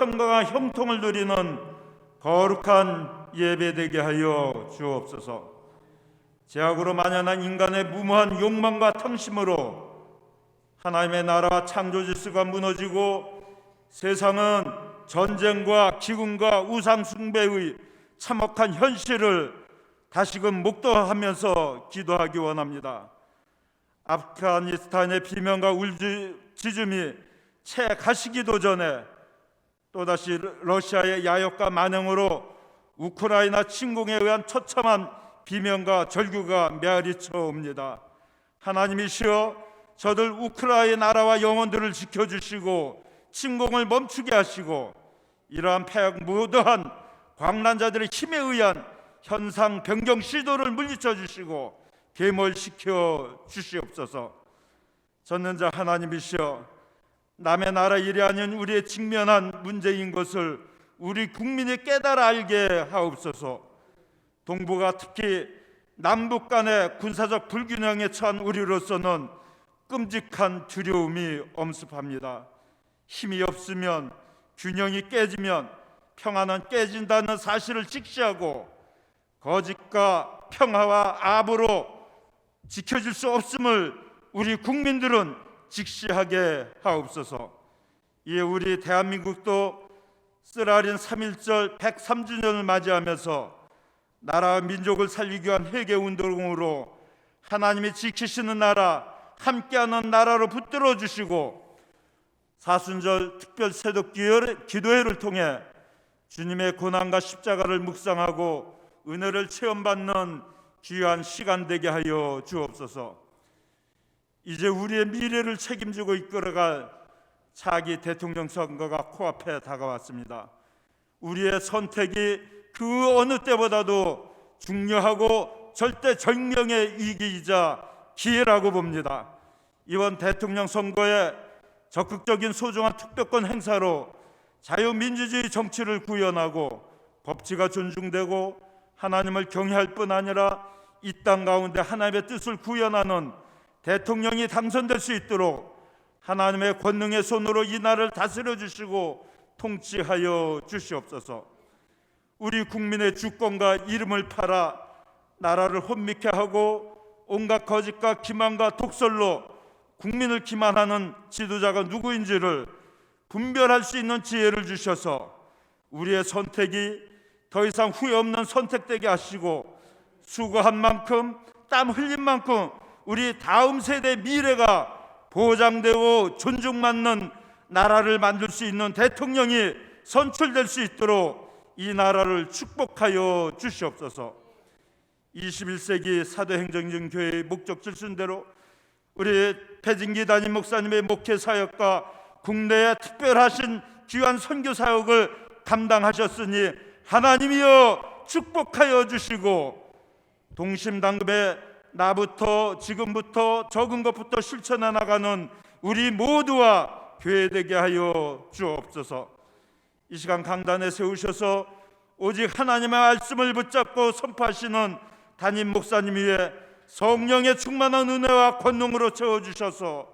평강과 형통을 누리는 거룩한 예배되게 하여 주옵소서. 죄악으로 만연한 인간의 무모한 욕망과 탕심으로 하나님의 나라와 창조 질서가 무너지고 세상은 전쟁과 기근과 우상 숭배의 참혹한 현실을 다시금 목도하면서 기도하기 원합니다. 아프가니스탄의 비명과 울짖음이 채 가시기도 전에 또다시 러시아의 야욕과 만행으로 우크라이나 침공에 의한 처참한 비명과 절규가 메아리쳐 옵니다. 하나님이시여, 저들 우크라이나 나라와 영혼들을 지켜주시고 침공을 멈추게 하시고 이러한 폐악무도한 광란자들의 힘에 의한 현상 변경 시도를 물리쳐 주시고 괴멸시켜 주시옵소서. 전능자 하나님이시여, 남의 나라 일이 아닌 우리의 직면한 문제인 것을 우리 국민이 깨달아 알게 하옵소서. 동북아 특히 남북 간의 군사적 불균형에 처한 우리로서는 끔찍한 두려움이 엄습합니다. 힘이 없으면, 균형이 깨지면 평화는 깨진다는 사실을 직시하고 거짓과 평화와 압으로 지켜질 수 없음을 우리 국민들은 직시하게 하옵소서. 이에 우리 대한민국도 쓰라린 3.1절 103주년을 맞이하면서 나라와 민족을 살리기 위한 회개운동으로 하나님이 지키시는 나라, 함께하는 나라로 붙들어 주시고 사순절 특별 새벽 기도회를 통해 주님의 고난과 십자가를 묵상하고 은혜를 체험받는 귀한 시간 되게 하여 주옵소서. 이제 우리의 미래를 책임지고 이끌어갈 차기 대통령 선거가 코앞에 다가왔습니다. 우리의 선택이 그 어느 때보다도 중요하고 절대절명의 위기이자 기회라고 봅니다. 이번 대통령 선거에 적극적인 소중한 투표권 행사로 자유민주주의 정치를 구현하고 법치가 존중되고 하나님을 경외할 뿐 아니라 이 땅 가운데 하나님의 뜻을 구현하는 대통령이 당선될 수 있도록 하나님의 권능의 손으로 이 나라를 다스려 주시고 통치하여 주시옵소서. 우리 국민의 주권과 이름을 팔아 나라를 혼미케 하고 온갖 거짓과 기만과 독설로 국민을 기만하는 지도자가 누구인지를 분별할 수 있는 지혜를 주셔서 우리의 선택이 더 이상 후회 없는 선택되게 하시고 수고한 만큼 땀 흘린 만큼 우리 다음 세대의 미래가 보장되고 존중받는 나라를 만들 수 있는 대통령이 선출될 수 있도록 이 나라를 축복하여 주시옵소서. 21세기 사도행정교회의 목적 질순대로 우리 배진기 담임 목사님의 목회 사역과 국내에 특별하신 귀한 선교 사역을 감당하셨으니 하나님이여 축복하여 주시고 동심당급에 나부터 지금부터 적은 것부터 실천해 나가는 우리 모두와 교회되게 하여 주옵소서. 이 시간 강단에 세우셔서 오직 하나님의 말씀을 붙잡고 선포하시는 담임 목사님 위에 성령의 충만한 은혜와 권능으로 채워주셔서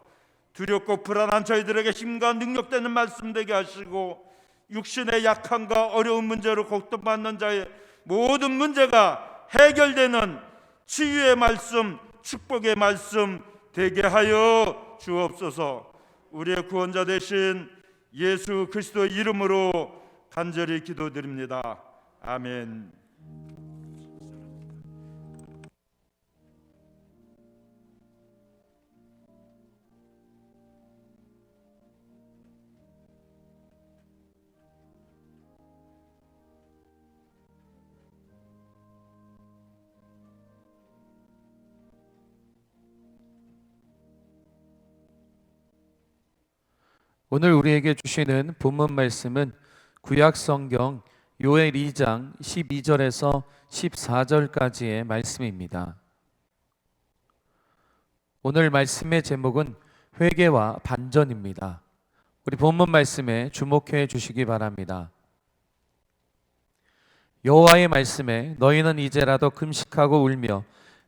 두렵고 불안한 저희들에게 힘과 능력되는 말씀 되게 하시고 육신의 약함과 어려운 문제로 고통받는 자의 모든 문제가 해결되는 치유의 말씀, 축복의 말씀 되게 하여 주옵소서. 우리의 구원자 되신 예수 그리스도의 이름으로 간절히 기도드립니다. 아멘. 오늘 우리에게 주시는 본문 말씀은 구약성경 요엘 2장 12절에서 14절까지의 말씀입니다. 오늘 말씀의 제목은 회개와 반전입니다. 우리 본문 말씀에 주목해 주시기 바랍니다. 여호와의 말씀에 너희는 이제라도 금식하고 울며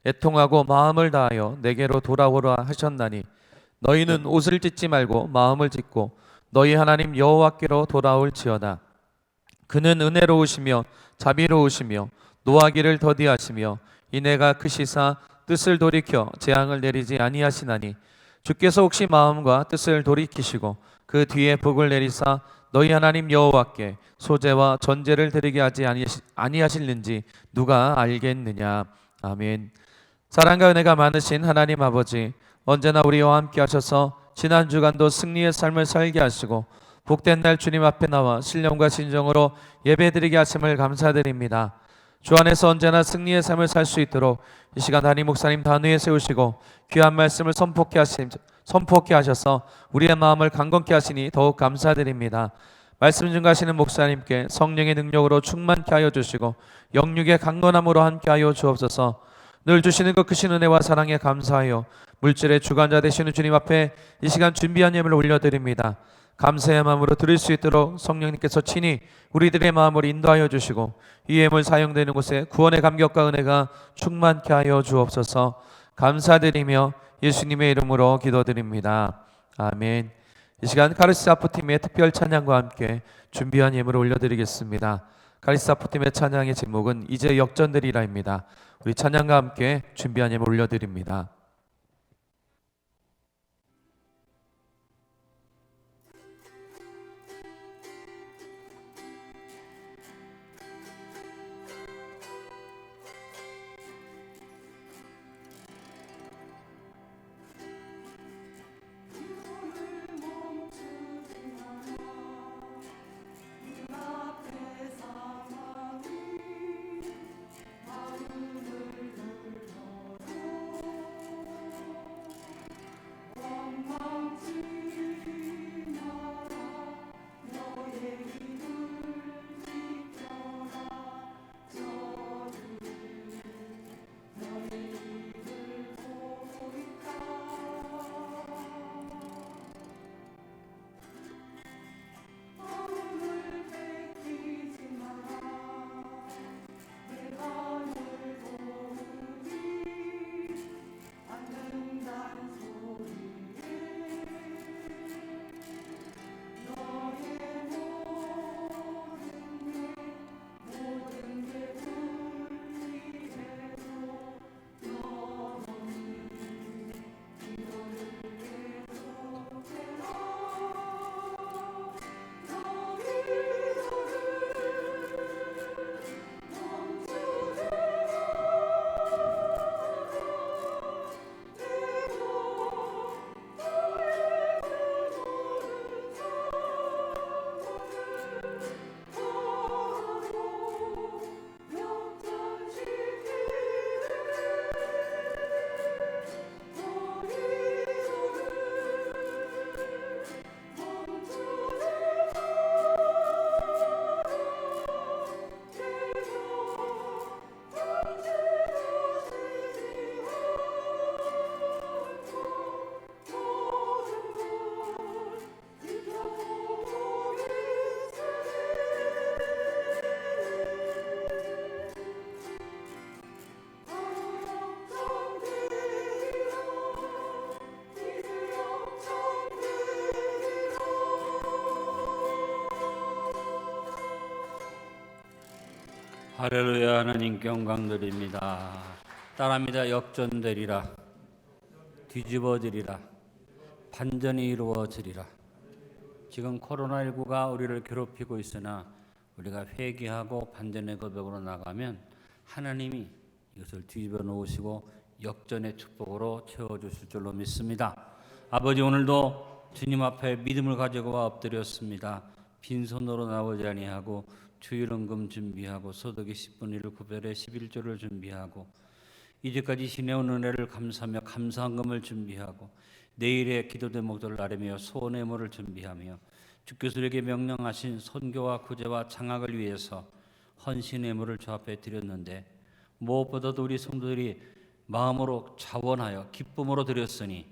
애통하고 마음을 다하여 내게로 돌아오라 하셨나니 너희는 옷을 찢지 말고 마음을 찢고 너희 하나님 여호와께로 돌아올지어다. 그는 은혜로우시며 자비로우시며 노하기를 더디하시며 이내가 크시사 뜻을 돌이켜 재앙을 내리지 아니하시나니 주께서 혹시 마음과 뜻을 돌이키시고 그 뒤에 복을 내리사 너희 하나님 여호와께 소제와 전제를 드리게 하지 아니하실는지 누가 알겠느냐. 아멘. 사랑과 은혜가 많으신 하나님 아버지, 언제나 우리와 함께 하셔서 지난 주간도 승리의 삶을 살게 하시고 복된 날 주님 앞에 나와 신령과 진정으로 예배드리게 하심을 감사드립니다. 주 안에서 언제나 승리의 삶을 살 수 있도록 이 시간 담임 목사님 단위에 세우시고 귀한 말씀을 선포케 하셔서 우리의 마음을 강건케 하시니 더욱 감사드립니다. 말씀 증가하시는 목사님께 성령의 능력으로 충만케 하여 주시고 영육의 강건함으로 함께 하여 주옵소서. 늘 주시는 그 크신 은혜와 사랑에 감사하여 물질의 주관자 되시는 주님 앞에 이 시간 준비한 예물을 올려드립니다. 감사의 마음으로 드릴 수 있도록 성령님께서 친히 우리들의 마음을 인도하여 주시고 이 예물 사용되는 곳에 구원의 감격과 은혜가 충만케 하여 주옵소서. 감사드리며 예수님의 이름으로 기도드립니다. 아멘. 이 시간 카리스 아프팀의 특별 찬양과 함께 준비한 예물을 올려드리겠습니다. 카리스 아프팀의 찬양의 제목은 이제 역전되리라입니다. 우리 찬양과 함께 준비한 예물 올려드립니다. 할렐루야. 하나님께 영광 드립니다. 따라합니다. 역전되리라, 뒤집어지리라, 반전이 이루어지리라. 지금 코로나19가 우리를 괴롭히고 있으나 우리가 회개하고 반전의 고백으로 나가면 하나님이 이것을 뒤집어 놓으시고 역전의 축복으로 채워주실 줄로 믿습니다. 아버지, 오늘도 주님 앞에 믿음을 가지고 엎드렸습니다. 빈손으로 나오지 아니하고 주일헌금 준비하고 소득의 10분의 1을 구별해 11조를 준비하고 이제까지 지내온 은혜를 감사하며 감사헌금을 준비하고 내일의 기도 대목들을 나르며 소원의 예물을 준비하며 주께서 우리에게 명령하신 선교와 구제와 장학을 위해서 헌신의 예물을 주 앞에 드렸는데 무엇보다도 우리 성도들이 마음으로 자원하여 기쁨으로 드렸으니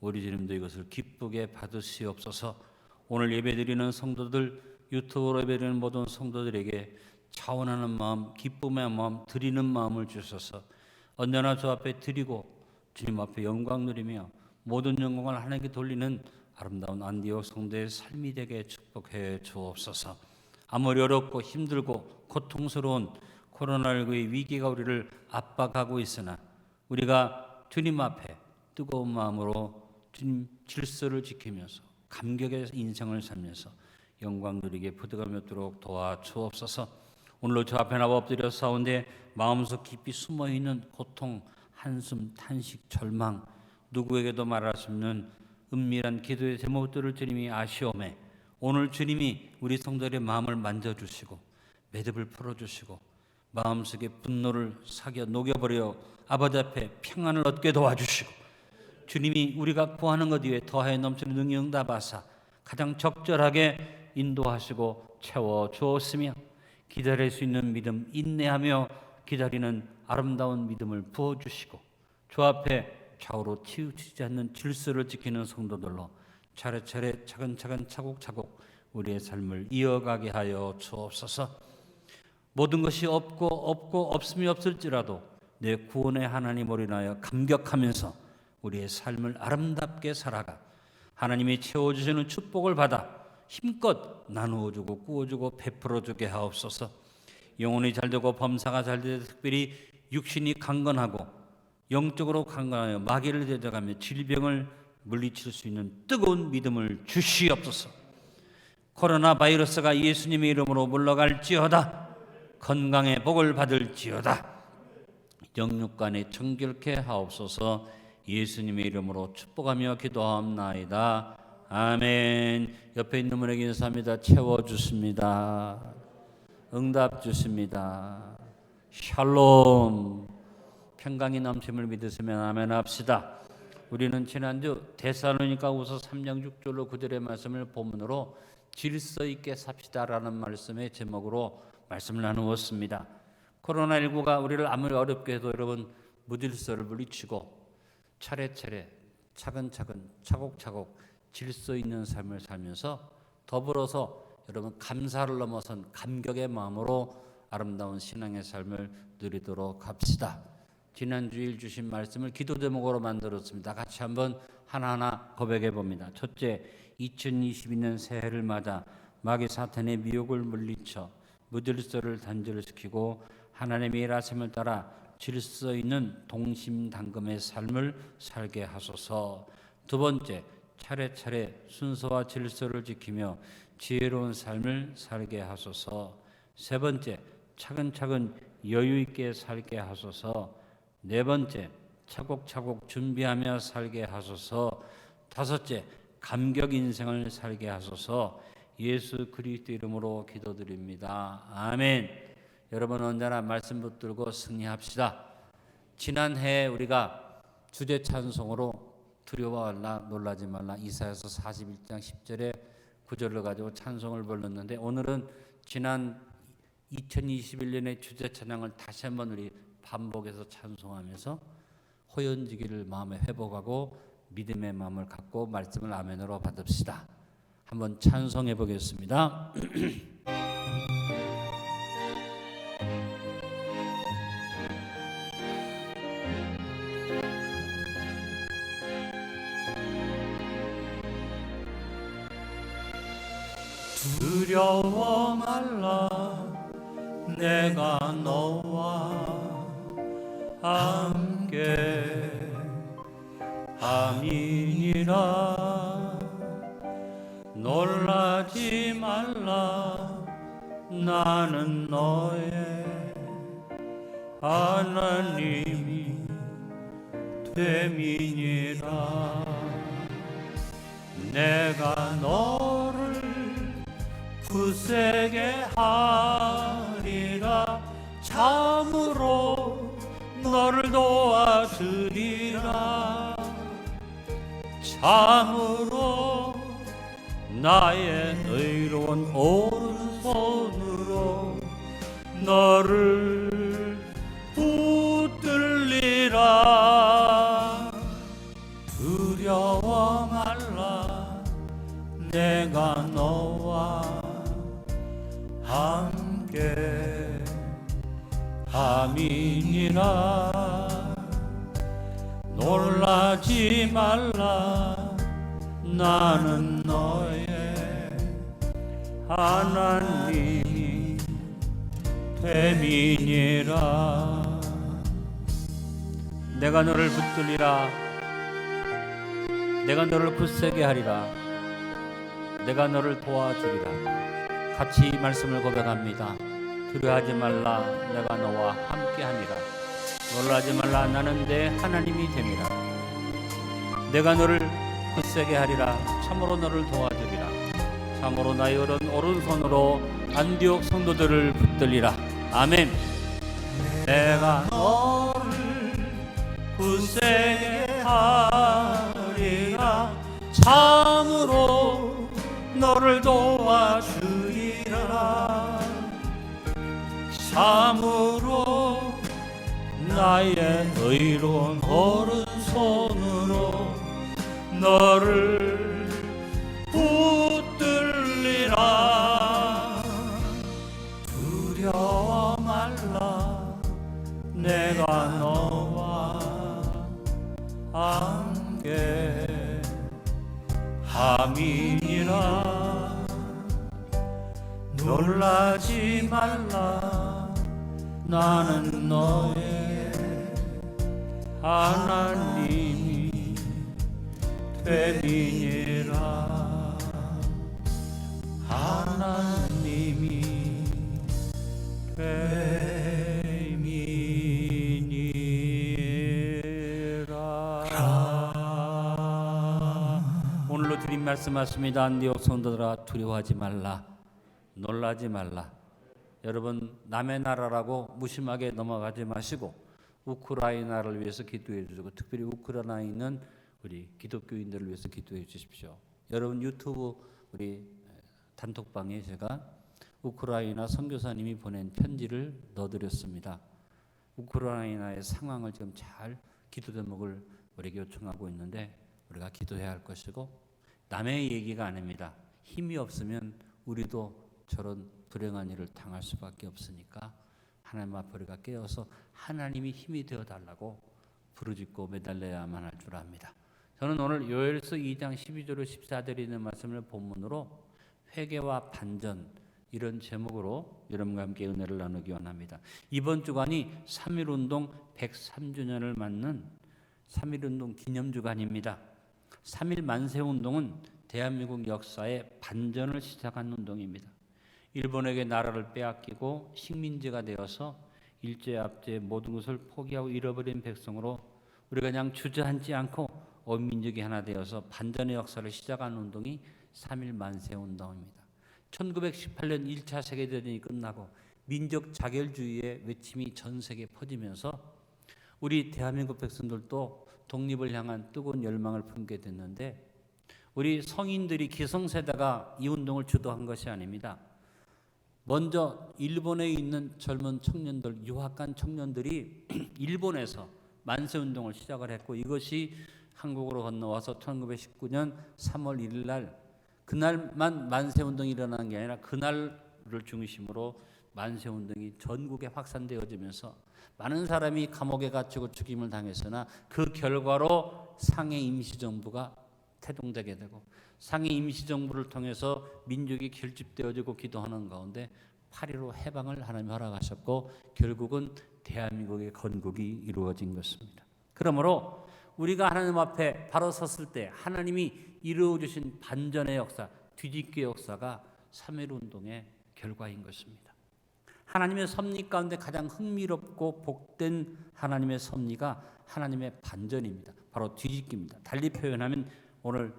우리 주님도 이것을 기쁘게 받으시옵소서. 오늘 예배드리는 성도들, 유튜브로 예배드리는 모든 성도들에게 자원하는 마음, 기쁨의 마음, 드리는 마음을 주셔서 언제나 주 앞에 드리고 주님 앞에 영광 누리며 모든 영광을 하나님께 돌리는 아름다운 안디옥 성도의 삶이 되게 축복해 주옵소서. 아무리 어렵고 힘들고 고통스러운 코로나19의 위기가 우리를 압박하고 있으나 우리가 주님 앞에 뜨거운 마음으로 주님 질서를 지키면서 감격의 인생을 살면서 영광 누리게 부득함이 없도록 도와주옵소서. 오늘로 저 앞에 나와 엎드려 싸운데 마음속 깊이 숨어있는 고통, 한숨, 탄식, 절망, 누구에게도 말할 수 없는 은밀한 기도의 제목들을 주님이 아시오매 오늘 주님이 우리 성도들의 마음을 만져주시고 매듭을 풀어주시고 마음속에 분노를 사겨 녹여버려 아버지 앞에 평안을 얻게 도와주시고 주님이 우리가 구하는 것 위에 더하여 넘치는 능히 응답하사 가장 적절하게 인도하시고 채워주었으며 기다릴 수 있는 믿음, 인내하며 기다리는 아름다운 믿음을 부어주시고 주 앞에 좌우로 치우치지 않는 질서를 지키는 성도들로 차례차례 차근차근 차곡차곡 우리의 삶을 이어가게 하여 주옵소서. 모든 것이 없고 없음이 없을지라도 내 구원의 하나님을 인하여 감격하면서 우리의 삶을 아름답게 살아가 하나님이 채워주시는 축복을 받아 힘껏 나누어주고 꾸어주고 베풀어주게 하옵소서. 영혼이 잘되고 범사가 잘되고 특별히 육신이 강건하고 영적으로 강건하여 마귀를 대적하며 질병을 물리칠 수 있는 뜨거운 믿음을 주시옵소서. 코로나 바이러스가 예수님의 이름으로 물러갈지어다. 건강의 복을 받을지어다. 영육간에 정결케 하옵소서. 예수님의 이름으로 축복하며 기도하옵나이다. 아멘. 옆에 있는 분에게 인사합니다. 채워주십니다. 응답 주십니다. 샬롬. 평강이 넘침을 믿으시면 아멘 합시다. 우리는 지난주 데살로니가후서 3장 6절로 9절의 말씀을 본문으로 질서 있게 삽시다라는 말씀의 제목으로 말씀을 나누었습니다. 코로나19가 우리를 아무리 어렵게 해도 여러분 무질서를 물리치고 차례차례 차근차근 차곡차곡 질서 있는 삶을 살면서 더불어서 여러분 감사를 넘어선 감격의 마음으로 아름다운 신앙의 삶을 누리도록 합시다. 지난 주일 주신 말씀을 기도 제목으로 만들었습니다. 같이 한번 하나하나 고백해 봅니다. 첫째, 2022년 새해를 맞아 마귀 사탄의 미혹을 물리쳐 무질서를 단절시키고 하나님의 일하심을 따라 질서 있는 동심당금의 삶을 살게 하소서. 두 번째, 차례차례 순서와 질서를 지키며 지혜로운 삶을 살게 하소서. 세 번째, 차근차근 여유 있게 살게 하소서. 네 번째, 차곡차곡 준비하며 살게 하소서. 다섯째, 감격 인생을 살게 하소서. 예수 그리스도 이름으로 기도드립니다. 아멘. 여러분 언제나 말씀 붙들고 승리합시다. 지난해 우리가 주제 찬송으로 두려워 말라 놀라지 말라 이사야서 41장 10절에 9절을 가지고 찬송을 불렀는데 오늘은 지난 2021년의 주제 찬양을 다시 한번 우리 반복해서 찬송하면서 호연지기를 마음에 회복하고 믿음의 마음을 갖고 말씀을 아멘으로 받읍시다. 한번 찬송해 보겠습니다. 두려워 말라 내가 너와 함께 함이니라. 놀라지 말라 나는 너의 하나님이 됨이니라. 내가 너를 굳세게 하리라. 참으로 너를 도와주리라. 참으로 나의 의로운 오른손으로 너를 붙들리라. 두려워 말라 내가 너와 함께 함이니라. 놀라지 말라 나는 너의 하나님이 됨이니라. 내가 너를 붙들리라. 내가 너를 굳세게 하리라. 내가 너를 도와주리라. 같이 말씀을 고백합니다. 두려워하지 말라. 내가 너와 함께하니라. 놀라지 말라. 나는 내 하나님이 됨이라. 내가 너를 굳세게 하리라. 참으로 너를 도와주리라. 참으로 나의 오른손으로 안디옥 성도들을 붙들리라. 아멘. 내가 너를 굳세게 하리라. 참으로 너를 도와주리라. 참으로 나의 의로운 오른손으로 너를 붙들리라. 두려워 말라. 내가 너와 함께 함이니라. 놀라지 말라. 나는 너의 하나님이 됨이니라. 하나님이 됨이니라. 오늘로 드린 말씀하십니다. 안디옥 성도들아, 두려워하지 말라. 놀라지 말라. 여러분, 남의 나라라고 무심하게 넘어가지 마시고 우크라이나를 위해서 기도해 주시고, 특별히 우크라이나에 있는 우리 기독교인들을 위해서 기도해 주십시오. 여러분, 유튜브 우리 단톡방에 제가 우크라이나 선교사님이 보낸 편지를 넣어드렸습니다. 우크라이나의 상황을 지금 잘 기도 제목을 우리에게 요청하고 있는데, 우리가 기도해야 할 것이고, 남의 얘기가 아닙니다. 힘이 없으면 우리도 저런 불행한 일을 당할 수밖에 없으니까 하나님 앞에 우리가 깨어서 하나님이 힘이 되어달라고 부르짖고 매달려야만 할 줄 압니다. 저는 오늘 요엘서 2장 12절로 14절에 있는 말씀을 본문으로 회개와 반전, 이런 제목으로 여러분과 함께 은혜를 나누기 원합니다. 이번 주간이 3.1운동 103주년을 맞는 3.1운동 기념주간입니다. 3.1 만세운동은 대한민국 역사의 반전을 시작한 운동입니다. 일본에게 나라를 빼앗기고 식민지가 되어서 일제압제 모든 것을 포기하고 잃어버린 백성으로 우리가 그냥 주저앉지 않고 온 민족이 하나 되어서 반전의 역사를 시작한 운동이 3.1 만세운동입니다. 1918년 1차 세계대전이 끝나고 민족 자결주의의 외침이 전 세계에 퍼지면서 우리 대한민국 백성들도 독립을 향한 뜨거운 열망을 품게 됐는데, 우리 성인들이 기성세대가 이 운동을 주도한 것이 아닙니다. 먼저 일본에 있는 젊은 청년들, 유학간 청년들이 일본에서 만세운동을 시작을 했고, 이것이 한국으로 건너와서 1919년 3월 1일 날, 그날만 만세운동이 일어나는 게 아니라 그날을 중심으로 만세운동이 전국에 확산되어지면서 많은 사람이 감옥에 갇히고 죽임을 당했으나, 그 결과로 상해 임시정부가 태동되게 되고, 상해 임시정부를 통해서 민족이 결집되어지고 기도하는 가운데 8.15 해방을 하나님이 허락하셨고, 결국은 대한민국의 건국이 이루어진 것입니다. 그러므로 우리가 하나님 앞에 바로 섰을 때 하나님이 이루어주신 반전의 역사, 뒤집기의 역사가 3.1운동의 결과인 것입니다. 하나님의 섭리 가운데 가장 흥미롭고 복된 하나님의 섭리가 하나님의 반전입니다. 바로 뒤집기입니다. 달리 표현하면 오늘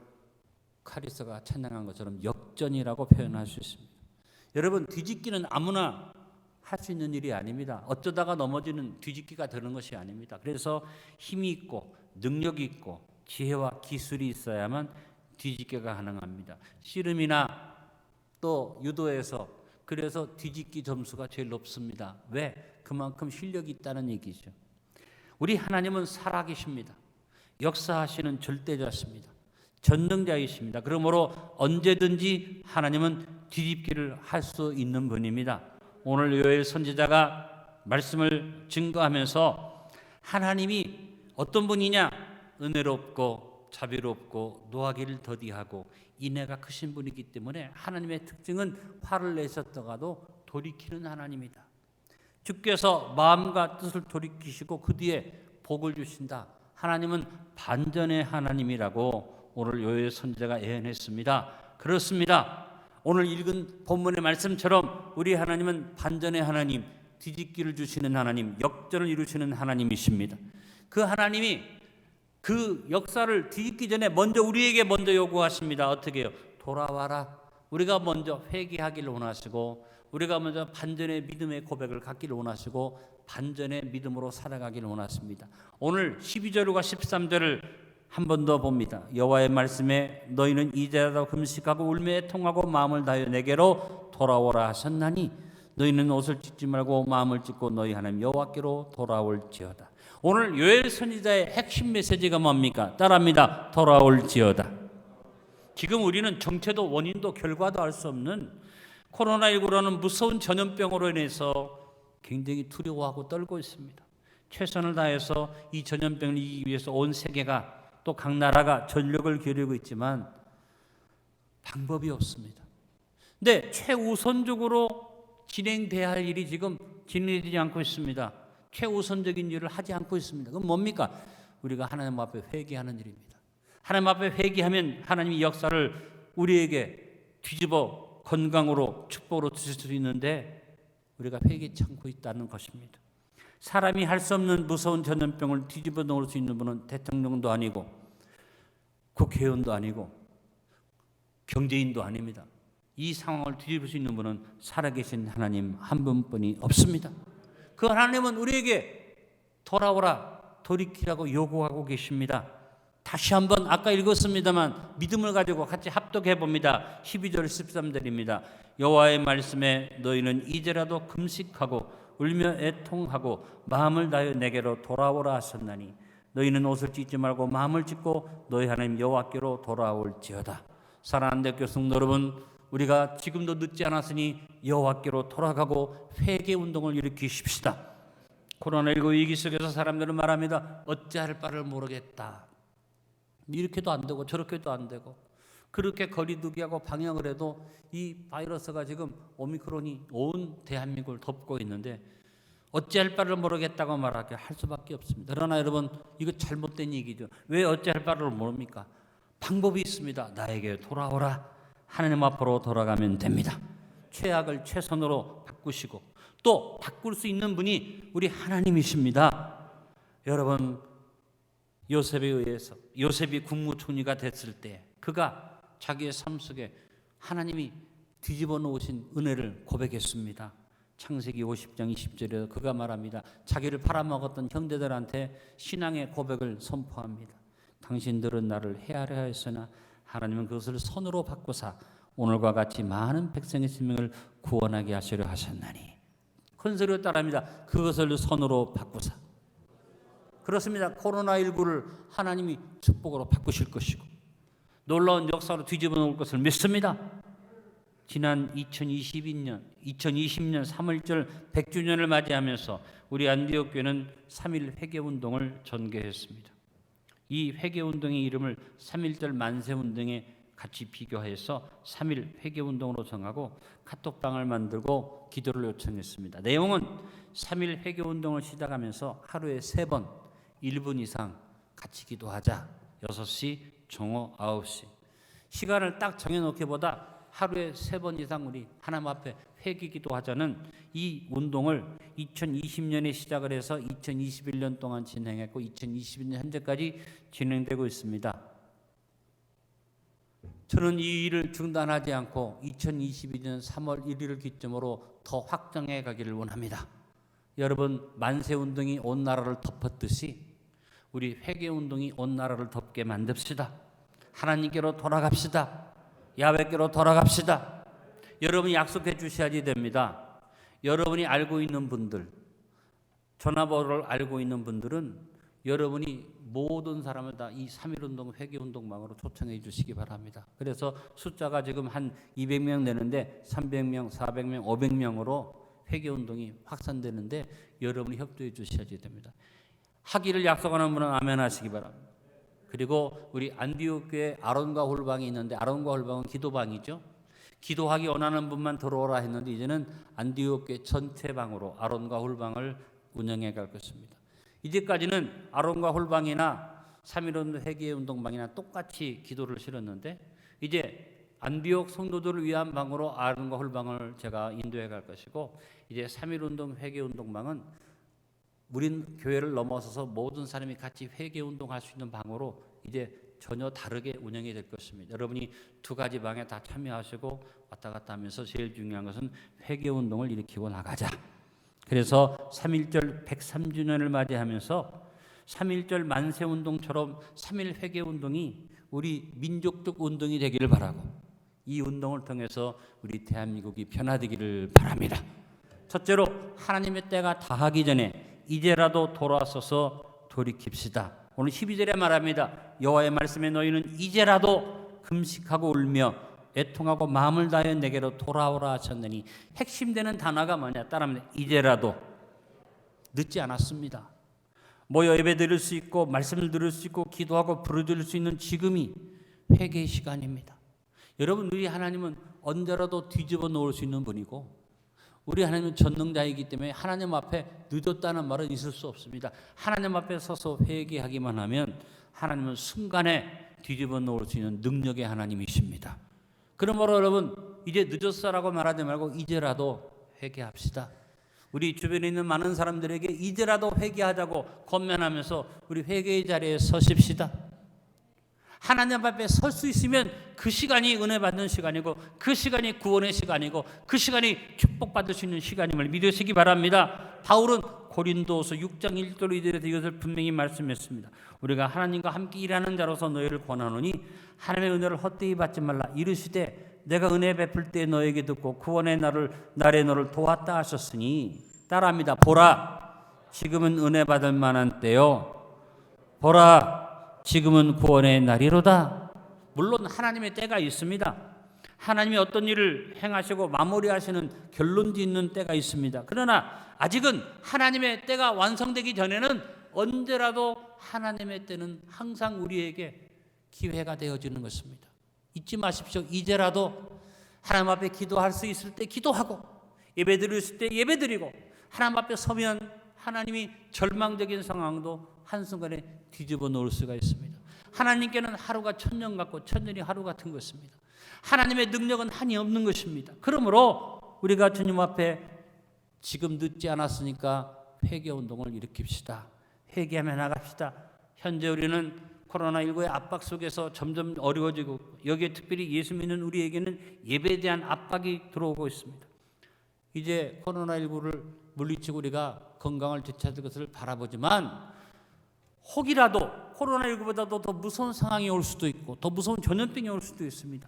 카리스가 찬양한 것처럼 역전이라고 표현할 수 있습니다. 여러분, 뒤집기는 아무나 할 수 있는 일이 아닙니다. 어쩌다가 넘어지는 뒤집기가 되는 것이 아닙니다. 그래서 힘이 있고 능력이 있고 지혜와 기술이 있어야만 뒤집기가 가능합니다. 씨름이나 또 유도에서 그래서 뒤집기 점수가 제일 높습니다. 왜? 그만큼 실력이 있다는 얘기죠. 우리 하나님은 살아계십니다. 역사하시는 절대자십니다. 전능자이십니다. 그러므로 언제든지 하나님은 뒤집기를 할 수 있는 분입니다. 오늘 요엘 선지자가 말씀을 증거하면서 하나님이 어떤 분이냐? 은혜롭고 자비롭고 노하기를 더디하고 인애가 크신 분이기 때문에 하나님의 특징은 화를 내셨다가도 돌이키는 하나님이다. 주께서 마음과 뜻을 돌이키시고 그 뒤에 복을 주신다. 하나님은 반전의 하나님이라고 오늘 요엘 선지자가 예언했습니다. 그렇습니다. 오늘 읽은 본문의 말씀처럼 우리 하나님은 반전의 하나님, 뒤집기를 주시는 하나님, 역전을 이루시는 하나님이십니다. 그 하나님이 그 역사를 뒤집기 전에 우리에게 먼저 요구하십니다. 어떻게 해요? 돌아와라. 우리가 먼저 회개하기를 원하시고, 우리가 먼저 반전의 믿음의 고백을 갖기를 원하시고, 반전의 믿음으로 살아가기를 원하십니다. 오늘 12절과 13절을 한 번 더 봅니다. 여호와의 말씀에 너희는 이제라도 금식하고 울며 애통하고 마음을 다하여 내게로 돌아오라 하셨나니 너희는 옷을 찢지 말고 마음을 찢고 너희 하나님 여호와께로 돌아올지어다. 오늘 요엘 선지자의 핵심 메시지가 뭡니까? 따라합니다. 돌아올지어다. 지금 우리는 정체도 원인도 결과도 알 수 없는 코로나19라는 무서운 전염병으로 인해서 굉장히 두려워하고 떨고 있습니다. 최선을 다해서 이 전염병을 이기기 위해서 온 세계가 또 각 나라가 전력을 기울이고 있지만 방법이 없습니다. 근데 최우선적으로 진행돼야 할 일이 지금 진행되지 않고 있습니다. 최우선적인 일을 하지 않고 있습니다. 그건 뭡니까? 우리가 하나님 앞에 회개하는 일입니다. 하나님 앞에 회개하면 하나님이 역사를 우리에게 뒤집어 건강으로 축복으로 주실 수 있는데 우리가 회개치 않고 있다는 것입니다. 사람이 할 수 없는 무서운 전염병을 뒤집어 놓을 수 있는 분은 대통령도 아니고 국회의원도 아니고 경제인도 아닙니다. 이 상황을 뒤집을 수 있는 분은 살아계신 하나님 한 분뿐이 없습니다. 그 하나님은 우리에게 돌아오라, 돌이키라고 요구하고 계십니다. 다시 한번 아까 읽었습니다만 믿음을 가지고 같이 합독해 봅니다. 12절 13절입니다. 여호와의 말씀에 너희는 이제라도 금식하고 울며 애통하고 마음을 다하여 내게로 돌아오라 하셨나니 너희는 옷을 찢지 말고 마음을 찢고 너희 하나님 여호와께로 돌아올지어다. 사랑하는 대학교 성도 여러분, 우리가 지금도 늦지 않았으니 여호와께로 돌아가고 회개 운동을 일으키십시다. 코로나19 위기 속에서 사람들은 말합니다. 어찌할 바를 모르겠다. 이렇게도 안 되고 저렇게도 안 되고 그렇게 거리두기하고 방역을 해도 이 바이러스가 지금 오미크론이 온 대한민국을 덮고 있는데 어찌할 바를 모르겠다고 말하게 할 수밖에 없습니다. 그러나 여러분 이거 잘못된 얘기죠. 왜 어찌할 바를 모릅니까? 방법이 있습니다. 나에게 돌아오라. 하나님 앞으로 돌아가면 됩니다. 최악을 최선으로 바꾸시고 또 바꿀 수 있는 분이 우리 하나님이십니다. 여러분 요셉에 의해서 요셉이 국무총리가 됐을 때 그가 자기의 삶 속에 하나님이 뒤집어 놓으신 은혜를 고백했습니다. 창세기 50장 20절에 그가 말합니다. 자기를 팔아먹었던 형제들한테 신앙의 고백을 선포합니다. 당신들은 나를 해하려 하였으나 하나님은 그것을 선으로 바꾸사 오늘과 같이 많은 백성의 생명을 구원하게 하시려 하셨나니 큰 소리로 따라합니다. 그것을 선으로 바꾸사. 그렇습니다. 코로나19를 하나님이 축복으로 바꾸실 것이고 놀라운 역사로 뒤집어 놓을 것을 믿습니다. 지난 2020년 3월절 100주년을 맞이하면서 우리 안디옥 교회는 3.1 회개운동을 전개했습니다. 이 회개운동의 이름을 3.1절 만세운동에 같이 비교해서 3.1 회개운동으로 정하고 카톡방을 만들고 기도를 요청했습니다. 내용은 3.1 회개운동을 시작하면서 하루에 3번 1분 이상 같이 기도하자. 6시, 정오, 9시. 시간을 딱 정해놓기보다 하루에 3번 이상 우리 하나님 앞에 회개 기도하자는 이 운동을 2020년에 시작을 해서 2021년 동안 진행했고 2022년 현재까지 진행되고 있습니다. 저는 이 일을 중단하지 않고 2022년 3월 1일을 기점으로 더 확장해 가기를 원합니다. 여러분 만세운동이 온 나라를 덮었듯이 우리 회개운동이 온 나라를 덮게 만듭시다. 하나님께로 돌아갑시다. 야훼께로 돌아갑시다. 여러분이 약속해 주셔야지 됩니다. 여러분이 알고 있는 분들, 전화번호를 알고 있는 분들은 여러분이 모든 사람을 다 이 3.1운동 회개운동망으로 초청해 주시기 바랍니다. 그래서 숫자가 지금 한 200명 되는데 300명, 400명, 500명으로 회개운동이 확산되는데 여러분이 협조해 주셔야지 됩니다. 하기를 약속하는 분은 아멘 하시기 바랍니다. 그리고 우리 안디옥 교회 아론과 홀방이 있는데 아론과 홀방은 기도방이죠. 기도하기 원하는 분만 들어오라 했는데 이제는 안디옥 교회 전체 방으로 아론과 홀방을 운영해 갈 것입니다. 이제까지는 아론과 홀방이나 3.1운동 회개운동방이나 똑같이 기도를 실었는데 이제 안디옥 성도들을 위한 방으로 아론과 홀방을 제가 인도해 갈 것이고 이제 3.1운동 회개운동방은 우리 교회를 넘어서서 모든 사람이 같이 회개운동할 수 있는 방으로 이제 전혀 다르게 운영이 될 것입니다. 여러분이 두 가지 방에 다 참여하시고 왔다 갔다 하면서 제일 중요한 것은 회개운동을 일으키고 나가자. 그래서 3.1절 103주년을 맞이하면서 3.1절 만세운동처럼 3.1 회개운동이 우리 민족적 운동이 되기를 바라고 이 운동을 통해서 우리 대한민국이 변화되기를 바랍니다. 첫째로 하나님의 때가 다하기 전에 이제라도 돌아서서 돌이킵시다. 오늘 12절에 말합니다. 여호와의 말씀에 너희는 이제라도 금식하고 울며 애통하고 마음을 다하여 내게로 돌아오라 하셨느니 핵심되는 단어가 뭐냐? 따라합니다. 이제라도. 늦지 않았습니다. 모여 예배 드릴 수 있고 말씀을 들을 수 있고 기도하고 부르짖을 수 있는 지금이 회개의 시간입니다. 여러분 우리 하나님은 언제라도 뒤집어 놓을 수 있는 분이고 우리 하나님은 전능자이기 때문에 하나님 앞에 늦었다는 말은 있을 수 없습니다. 하나님 앞에 서서 회개하기만 하면 하나님은 순간에 뒤집어 놓을 수 있는 능력의 하나님이십니다. 그러므로 여러분 이제 늦었어라고 말하지 말고 이제라도 회개합시다. 우리 주변에 있는 많은 사람들에게 이제라도 회개하자고 권면하면서 우리 회개의 자리에 서십시다. 하나님 앞에 설 수 있으면 그 시간이 은혜 받는 시간이고 그 시간이 구원의 시간이고 그 시간이 축복받을 수 있는 시간임을 믿으시기 바랍니다. 바울은 고린도서 6장 1절로 이들에서 이것을 분명히 말씀했습니다. 우리가 하나님과 함께 일하는 자로서 너희를 권하노니 하나님의 은혜를 헛되이 받지 말라. 이르시되 내가 은혜 베풀 때 너에게 듣고 구원의 날에 너를 도왔다 하셨으니 따라합니다. 보라 지금은 은혜 받을 만한 때요. 보라 지금은 구원의 날이로다. 물론 하나님의 때가 있습니다. 하나님이 어떤 일을 행하시고 마무리하시는 결론 짓는 때가 있습니다. 그러나 아직은 하나님의 때가 완성되기 전에는 언제라도 하나님의 때는 항상 우리에게 기회가 되어지는 것입니다. 잊지 마십시오. 이제라도 하나님 앞에 기도할 수 있을 때 기도하고 예배 드릴 수 있을 때 예배 드리고 하나님 앞에 서면 하나님이 절망적인 상황도 한순간에 뒤집어 놓을 수가 있습니다. 하나님께는 하루가 천년 같고 천년이 하루 같은 것입니다. 하나님의 능력은 한이 없는 것입니다. 그러므로 우리가 주님 앞에 지금 늦지 않았으니까 회개운동을 일으킵시다. 회개하며 나갑시다. 현재 우리는 코로나19의 압박 속에서 점점 어려워지고 여기에 특별히 예수 믿는 우리에게는 예배에 대한 압박이 들어오고 있습니다. 이제 코로나19를 물리치고 우리가 건강을 되찾을 것을 바라보지만 혹이라도 코로나19보다도 더 무서운 상황이 올 수도 있고 더 무서운 전염병이 올 수도 있습니다.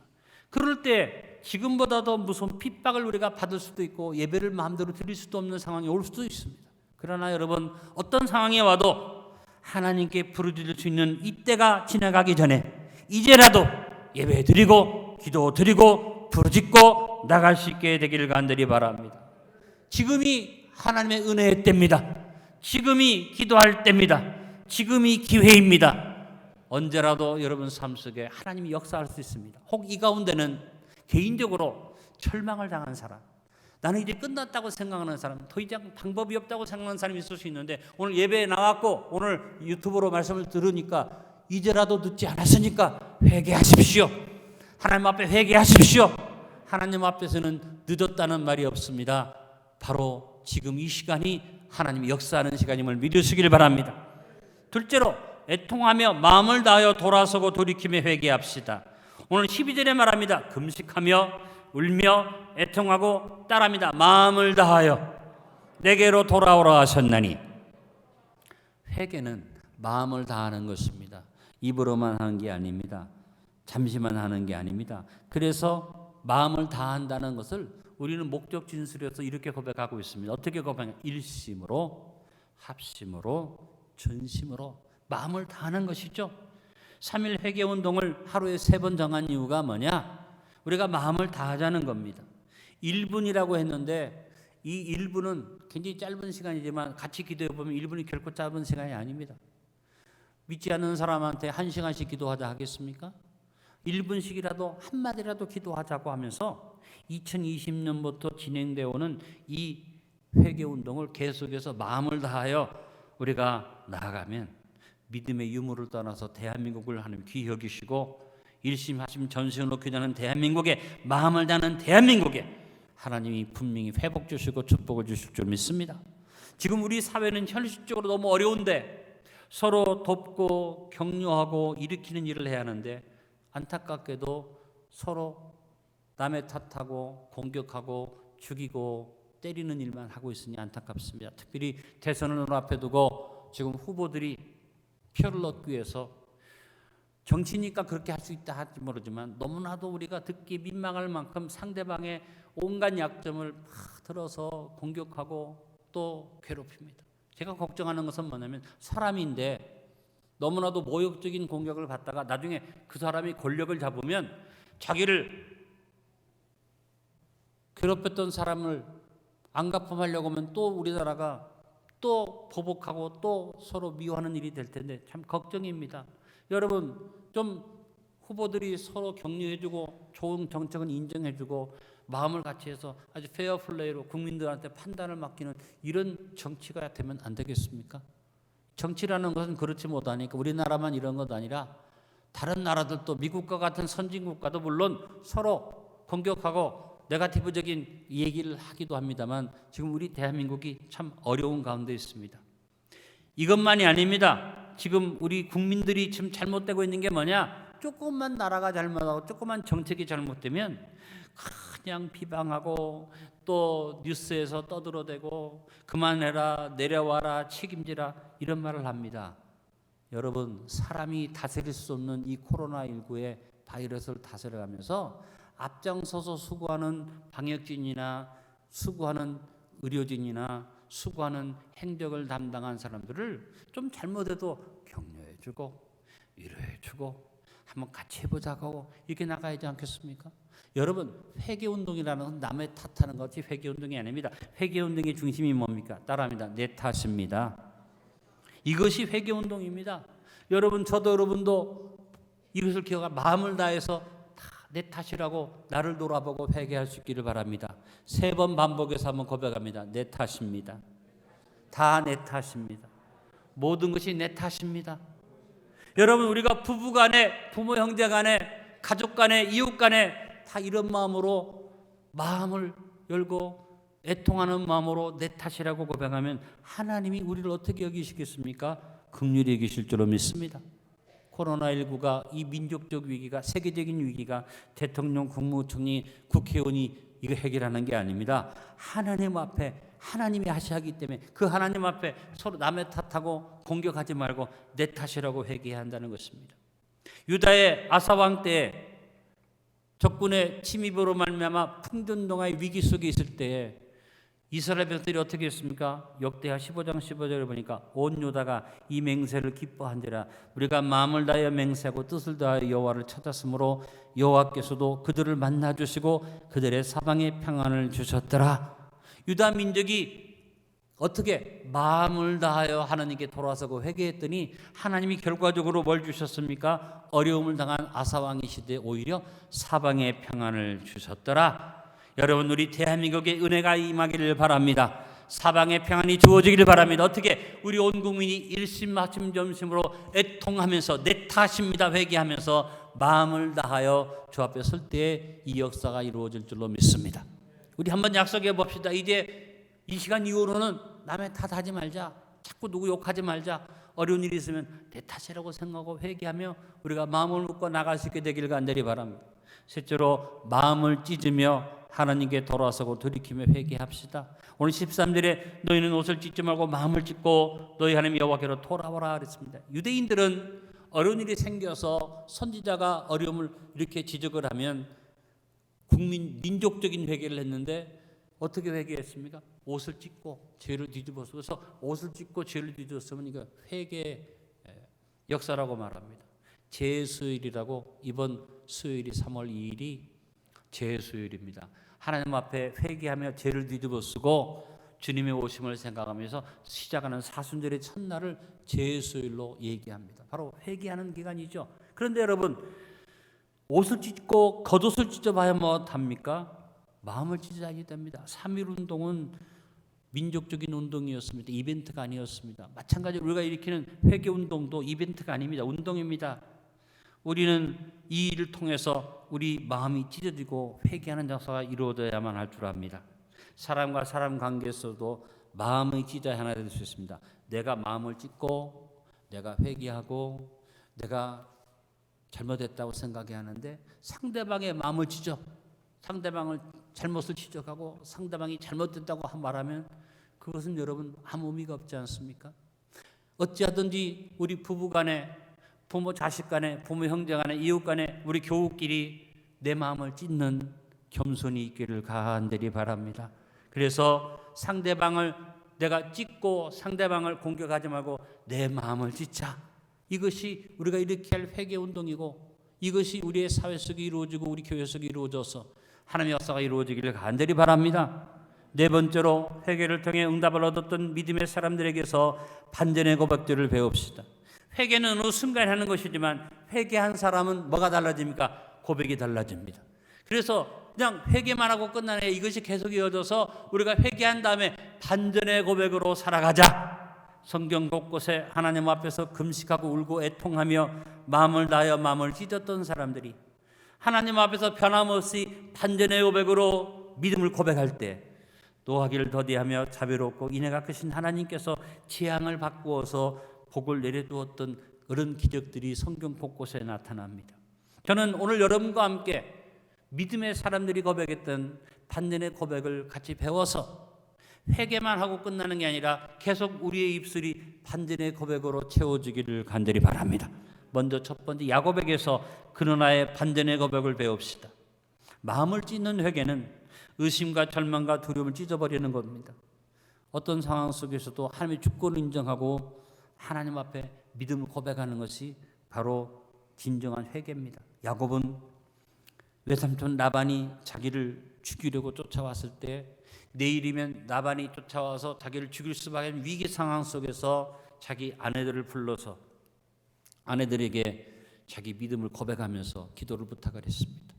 그럴 때 지금보다 더 무서운 핍박을 우리가 받을 수도 있고 예배를 마음대로 드릴 수도 없는 상황이 올 수도 있습니다. 그러나 여러분 어떤 상황이 와도 하나님께 부르짖을 수 있는 이때가 지나가기 전에 이제라도 예배 드리고 기도 드리고 부르짖고 나갈 수 있게 되기를 간절히 바랍니다. 지금이 하나님의 은혜의 때입니다. 지금이 기도할 때입니다. 지금이 기회입니다. 언제라도 여러분 삶 속에 하나님이 역사할 수 있습니다. 혹 이 가운데는 개인적으로 절망을 당한 사람, 나는 이제 끝났다고 생각하는 사람, 더 이상 방법이 없다고 생각하는 사람이 있을 수 있는데 오늘 예배에 나왔고 오늘 유튜브로 말씀을 들으니까 이제라도 늦지 않았으니까 회개하십시오. 하나님 앞에 회개하십시오. 하나님 앞에서는 늦었다는 말이 없습니다. 바로 지금 이 시간이 하나님이 역사하는 시간임을 믿으시길 바랍니다. 둘째로 애통하며 마음을 다하여 돌아서고 돌이키며 회개합시다. 오늘 12절에 말합니다. 금식하며 울며 애통하고 따라합니다. 마음을 다하여 내게로 돌아오라 하셨나니. 회개는 마음을 다하는 것입니다. 입으로만 하는 게 아닙니다. 잠시만 하는 게 아닙니다. 그래서 마음을 다한다는 것을 우리는 목적 진술에서 이렇게 고백하고 있습니다. 어떻게 고백하냐? 일심으로 합심으로 전심으로 마음을 다하는 것이죠. 3.1 회개운동을 하루에 3번 정한 이유가 뭐냐? 우리가 마음을 다하자는 겁니다. 1분이라고 했는데 이 1분은 굉장히 짧은 시간이지만 같이 기도해 보면 1분이 결코 짧은 시간이 아닙니다. 믿지 않는 사람한테 1시간씩 기도하자 하겠습니까? 1분씩이라도 한마디라도 기도하자고 하면서 2020년부터 진행되어 오는 이 회개운동을 계속해서 마음을 다하여 우리가 나아가면 믿음의 유무를 떠나서 대한민국을 하나님 귀히 여기시고 일심하심 전세를 놓기 자는 대한민국에 마음을 다하는 대한민국에 하나님이 분명히 회복 주시고 축복을 주실 줄 믿습니다. 지금 우리 사회는 현실적으로 너무 어려운데 서로 돕고 격려하고 일으키는 일을 해야 하는데 안타깝게도 서로 남의 탓하고 공격하고 죽이고 때리는 일만 하고 있으니 안타깝습니다. 특별히 대선을 눈앞에 두고 지금 후보들이 표를 얻기 위해서 정치니까 그렇게 할 수 있다 할지 모르지만 너무나도 우리가 듣기 민망할 만큼 상대방의 온갖 약점을 막 들어서 공격하고 또 괴롭힙니다. 제가 걱정하는 것은 뭐냐면 사람인데 너무나도 모욕적인 공격을 받다가 나중에 그 사람이 권력을 잡으면 자기를 괴롭혔던 사람을 안갚음하려고 하면 또 우리나라가 또 보복하고 또 서로 미워하는 일이 될 텐데 참 걱정입니다. 여러분 좀 후보들이 서로 격려해주고 좋은 정책은 인정해주고 마음을 같이 해서 아주 페어플레이로 국민들한테 판단을 맡기는 이런 정치가 되면 안 되겠습니까? 정치라는 것은 그렇지 못하니까 우리나라만 이런 것 아니라 다른 나라들도 미국과 같은 선진국가도 물론 서로 공격하고 네거티브적인 얘기를 하기도 합니다만 지금 우리 대한민국이 참 어려운 가운데 있습니다. 이것만이 아닙니다. 지금 우리 국민들이 지금 잘못되고 있는 게 뭐냐? 조금만 나라가 잘못하고 조금만 정책이 잘못되면 그냥 비방하고 또 뉴스에서 떠들어대고 그만해라, 내려와라, 책임지라 이런 말을 합니다. 여러분 사람이 다스릴 수 없는 이 코로나19의 바이러스를 다스려가면서 앞장서서 수고하는 방역진이나 수고하는 의료진이나 수고하는 행정을 담당한 사람들을 좀 잘못해도 격려해주고 위로해주고 한번 같이 해보자고 이렇게 나가야지 않겠습니까? 여러분 회개운동이라는 건 남의 탓하는 것이 회개운동이 아닙니다. 회개운동의 중심이 뭡니까? 따라합니다. 내 탓입니다. 이것이 회개운동입니다. 여러분 저도 여러분도 이것을 기억하 마음을 다해서 내 탓이라고 나를 돌아보고 회개할 수 있기를 바랍니다. 3번 반복해서 한번 고백합니다. 내 탓입니다. 다 내 탓입니다. 모든 것이 내 탓입니다. 여러분 우리가 부부 간에 부모 형제 간에 가족 간에 이웃 간에 다 이런 마음으로 마음을 열고 애통하는 마음으로 내 탓이라고 고백하면 하나님이 우리를 어떻게 여기시겠습니까? 긍휼히 여기실 줄로 믿습니다. 코로나19가 이 민족적 위기가 세계적인 위기가 대통령, 국무총리, 국회의원이 이거 해결하는 게 아닙니다. 하나님 앞에 하나님이 하셔야 하기 때문에 그 하나님 앞에 서로 남의 탓하고 공격하지 말고 내 탓이라고 회개해야 한다는 것입니다. 유다의 아사왕 때 적군의 침입으로 말미암아 풍전등화의 위기 속에 있을 때에 이스라엘 백성들이 어떻게 했습니까? 역대하 15장 15절을 보니까 온 유다가 이 맹세를 기뻐한지라 우리가 마음을 다하여 맹세하고 뜻을 다하여 여호와를 찾았으므로 여호와께서도 그들을 만나주시고 그들의 사방에 평안을 주셨더라. 유다 민족이 어떻게 마음을 다하여 하나님께 돌아서고 회개했더니 하나님이 결과적으로 뭘 주셨습니까? 어려움을 당한 아사왕의 시대에 오히려 사방에 평안을 주셨더라. 여러분 우리 대한민국에 은혜가 임하기를 바랍니다. 사방에 평안이 주어지기를 바랍니다. 어떻게? 우리 온 국민이 일심맞춤점심으로 애통하면서 내 탓입니다 회개하면서 마음을 다하여 주 앞에 설 때에 이 역사가 이루어질 줄로 믿습니다. 우리 한번 약속해 봅시다. 이제 이 시간 이후로는 남의 탓하지 말자. 자꾸 누구 욕하지 말자. 어려운 일이 있으면 내 탓이라고 생각하고 회개하며 우리가 마음을 묶고 나갈 수 있게 되기를 간절히 바랍니다. 셋째로 마음을 찢으며 하나님께 돌아서고 돌이키며 회개합시다. 오늘 13절에 너희는 옷을 찢지 말고 마음을 찢고 너희 하나님 여호와께로 돌아오라 그랬습니다. 유대인들은 어려운 일이 생겨서 선지자가 어려움을 이렇게 지적을 하면 민족적인 회개를 했는데 어떻게 회개했습니까? 옷을 찢고 죄를 뒤집어서 그래서 옷을 찢고 죄를 뒤집었으면 이거 회개의 역사라고 말합니다. 제수일이라고 이번 수요일이 3월 2일이 제수일입니다. 하나님 앞에 회개하며 죄를 뒤집어 쓰고 주님의 오심을 생각하면서 시작하는 사순절의 첫날을 제수일로 얘기합니다. 바로 회개하는 기간이죠. 그런데 여러분, 옷을 찢고 겉옷을 찢어봐야 뭐합니까? 마음을 찢어야 됩니다. 3.1 운동은 민족적인 운동이었습니다. 이벤트가 아니었습니다. 마찬가지로 우리가 일으키는 회개 운동도 이벤트가 아닙니다. 운동입니다. 우리는 이 일을 통해서 우리 마음이 찢어지고 회개하는 역사가 이루어져야만 할 줄 압니다. 사람과 사람 관계에서도 마음의 찢어야 하나 될 수 있습니다. 내가 마음을 찢고 내가 회개하고 내가 잘못했다고 생각해야 하는데 상대방의 마음을 찢어, 상대방을 잘못을 지적하고 상대방이 잘못됐다고 말하면 그것은 여러분 아무 의미가 없지 않습니까? 어찌하든지 우리 부부 간에, 부모 자식 간에, 부모 형제 간에, 이웃 간에, 우리 교우끼리 내 마음을 찢는 겸손이 있기를 간절히 바랍니다. 그래서 상대방을 내가 찢고 상대방을 공격하지 말고 내 마음을 찢자. 이것이 우리가 일으켜야 할 회개 운동이고, 이것이 우리의 사회 속에 이루어지고 우리 교회 속에 이루어져서 하나님의 역사가 이루어지기를 간절히 바랍니다. 네 번째로 회개를 통해 응답을 얻었던 믿음의 사람들에게서 반전의 고백들을 배웁시다. 회개는 어느 순간 하는 것이지만 회개한 사람은 뭐가 달라집니까? 고백이 달라집니다. 그래서 그냥 회개만 하고 끝나는 이것이 계속 이어져서 우리가 회개한 다음에 반전의 고백으로 살아가자. 성경 곳곳에 하나님 앞에서 금식하고 울고 애통하며 마음을 다하여 마음을 찢었던 사람들이 하나님 앞에서 변함없이 반전의 고백으로 믿음을 고백할 때 노하기를 더디하며 자비롭고 인애가 크신 하나님께서 재앙을 바꾸어서 복을 내려두었던 그런 기적들이 성경 곳곳에 나타납니다. 저는 오늘 여러분과 함께 믿음의 사람들이 고백했던 반전의 고백을 같이 배워서 회개만 하고 끝나는 게 아니라 계속 우리의 입술이 반전의 고백으로 채워지기를 간절히 바랍니다. 먼저 첫 번째 야고백에서 그러나의 반전의 고백을 배웁시다. 마음을 찢는 회개는 의심과 절망과 두려움을 찢어버리는 겁니다. 어떤 상황 속에서도 하나님의 주권을 인정하고 하나님 앞에 믿음을 고백하는 것이 바로 진정한 회개입니다. 야곱은 외삼촌 라반이 자기를 죽이려고 쫓아왔을 때 내일이면 라반이 쫓아와서 자기를 죽일 수밖에 없는 위기 상황 속에서 자기 아내들을 불러서 아내들에게 자기 믿음을 고백하면서 기도를 부탁을 했습니다.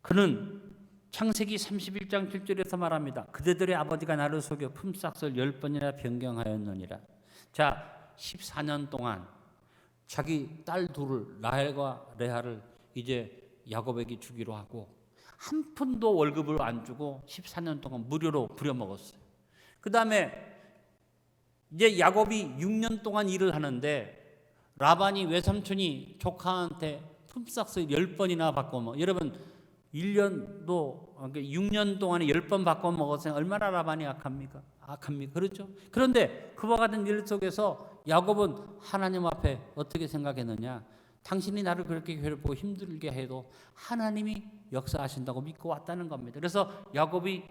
그는 창세기 31장 7절에서 말합니다. 그대들의 아버지가 나를 속여 품삯을 10번이나 변경하였느니라. 자, 14년 동안 자기 딸 둘을 라헬과 레아를 이제 야곱에게 주기로 하고 한 푼도 월급을 안 주고 14년 동안 무료로 부려먹었어요. 그 다음에 이제 야곱이 6년 동안 일을 하는데 라반이 외삼촌이 조카한테 품삯을 10번이나 바꿔 여러분 1년도 6년 동안에 10번 바꿔 먹었으면 얼마나 라반이 악합니까? 그렇죠? 그런데 그와 같은 일 속에서 야곱은 하나님 앞에 어떻게 생각했느냐? 당신이 나를 그렇게 괴롭히고 힘들게 해도 하나님이 역사하신다고 믿고 왔다는 겁니다. 그래서 야곱이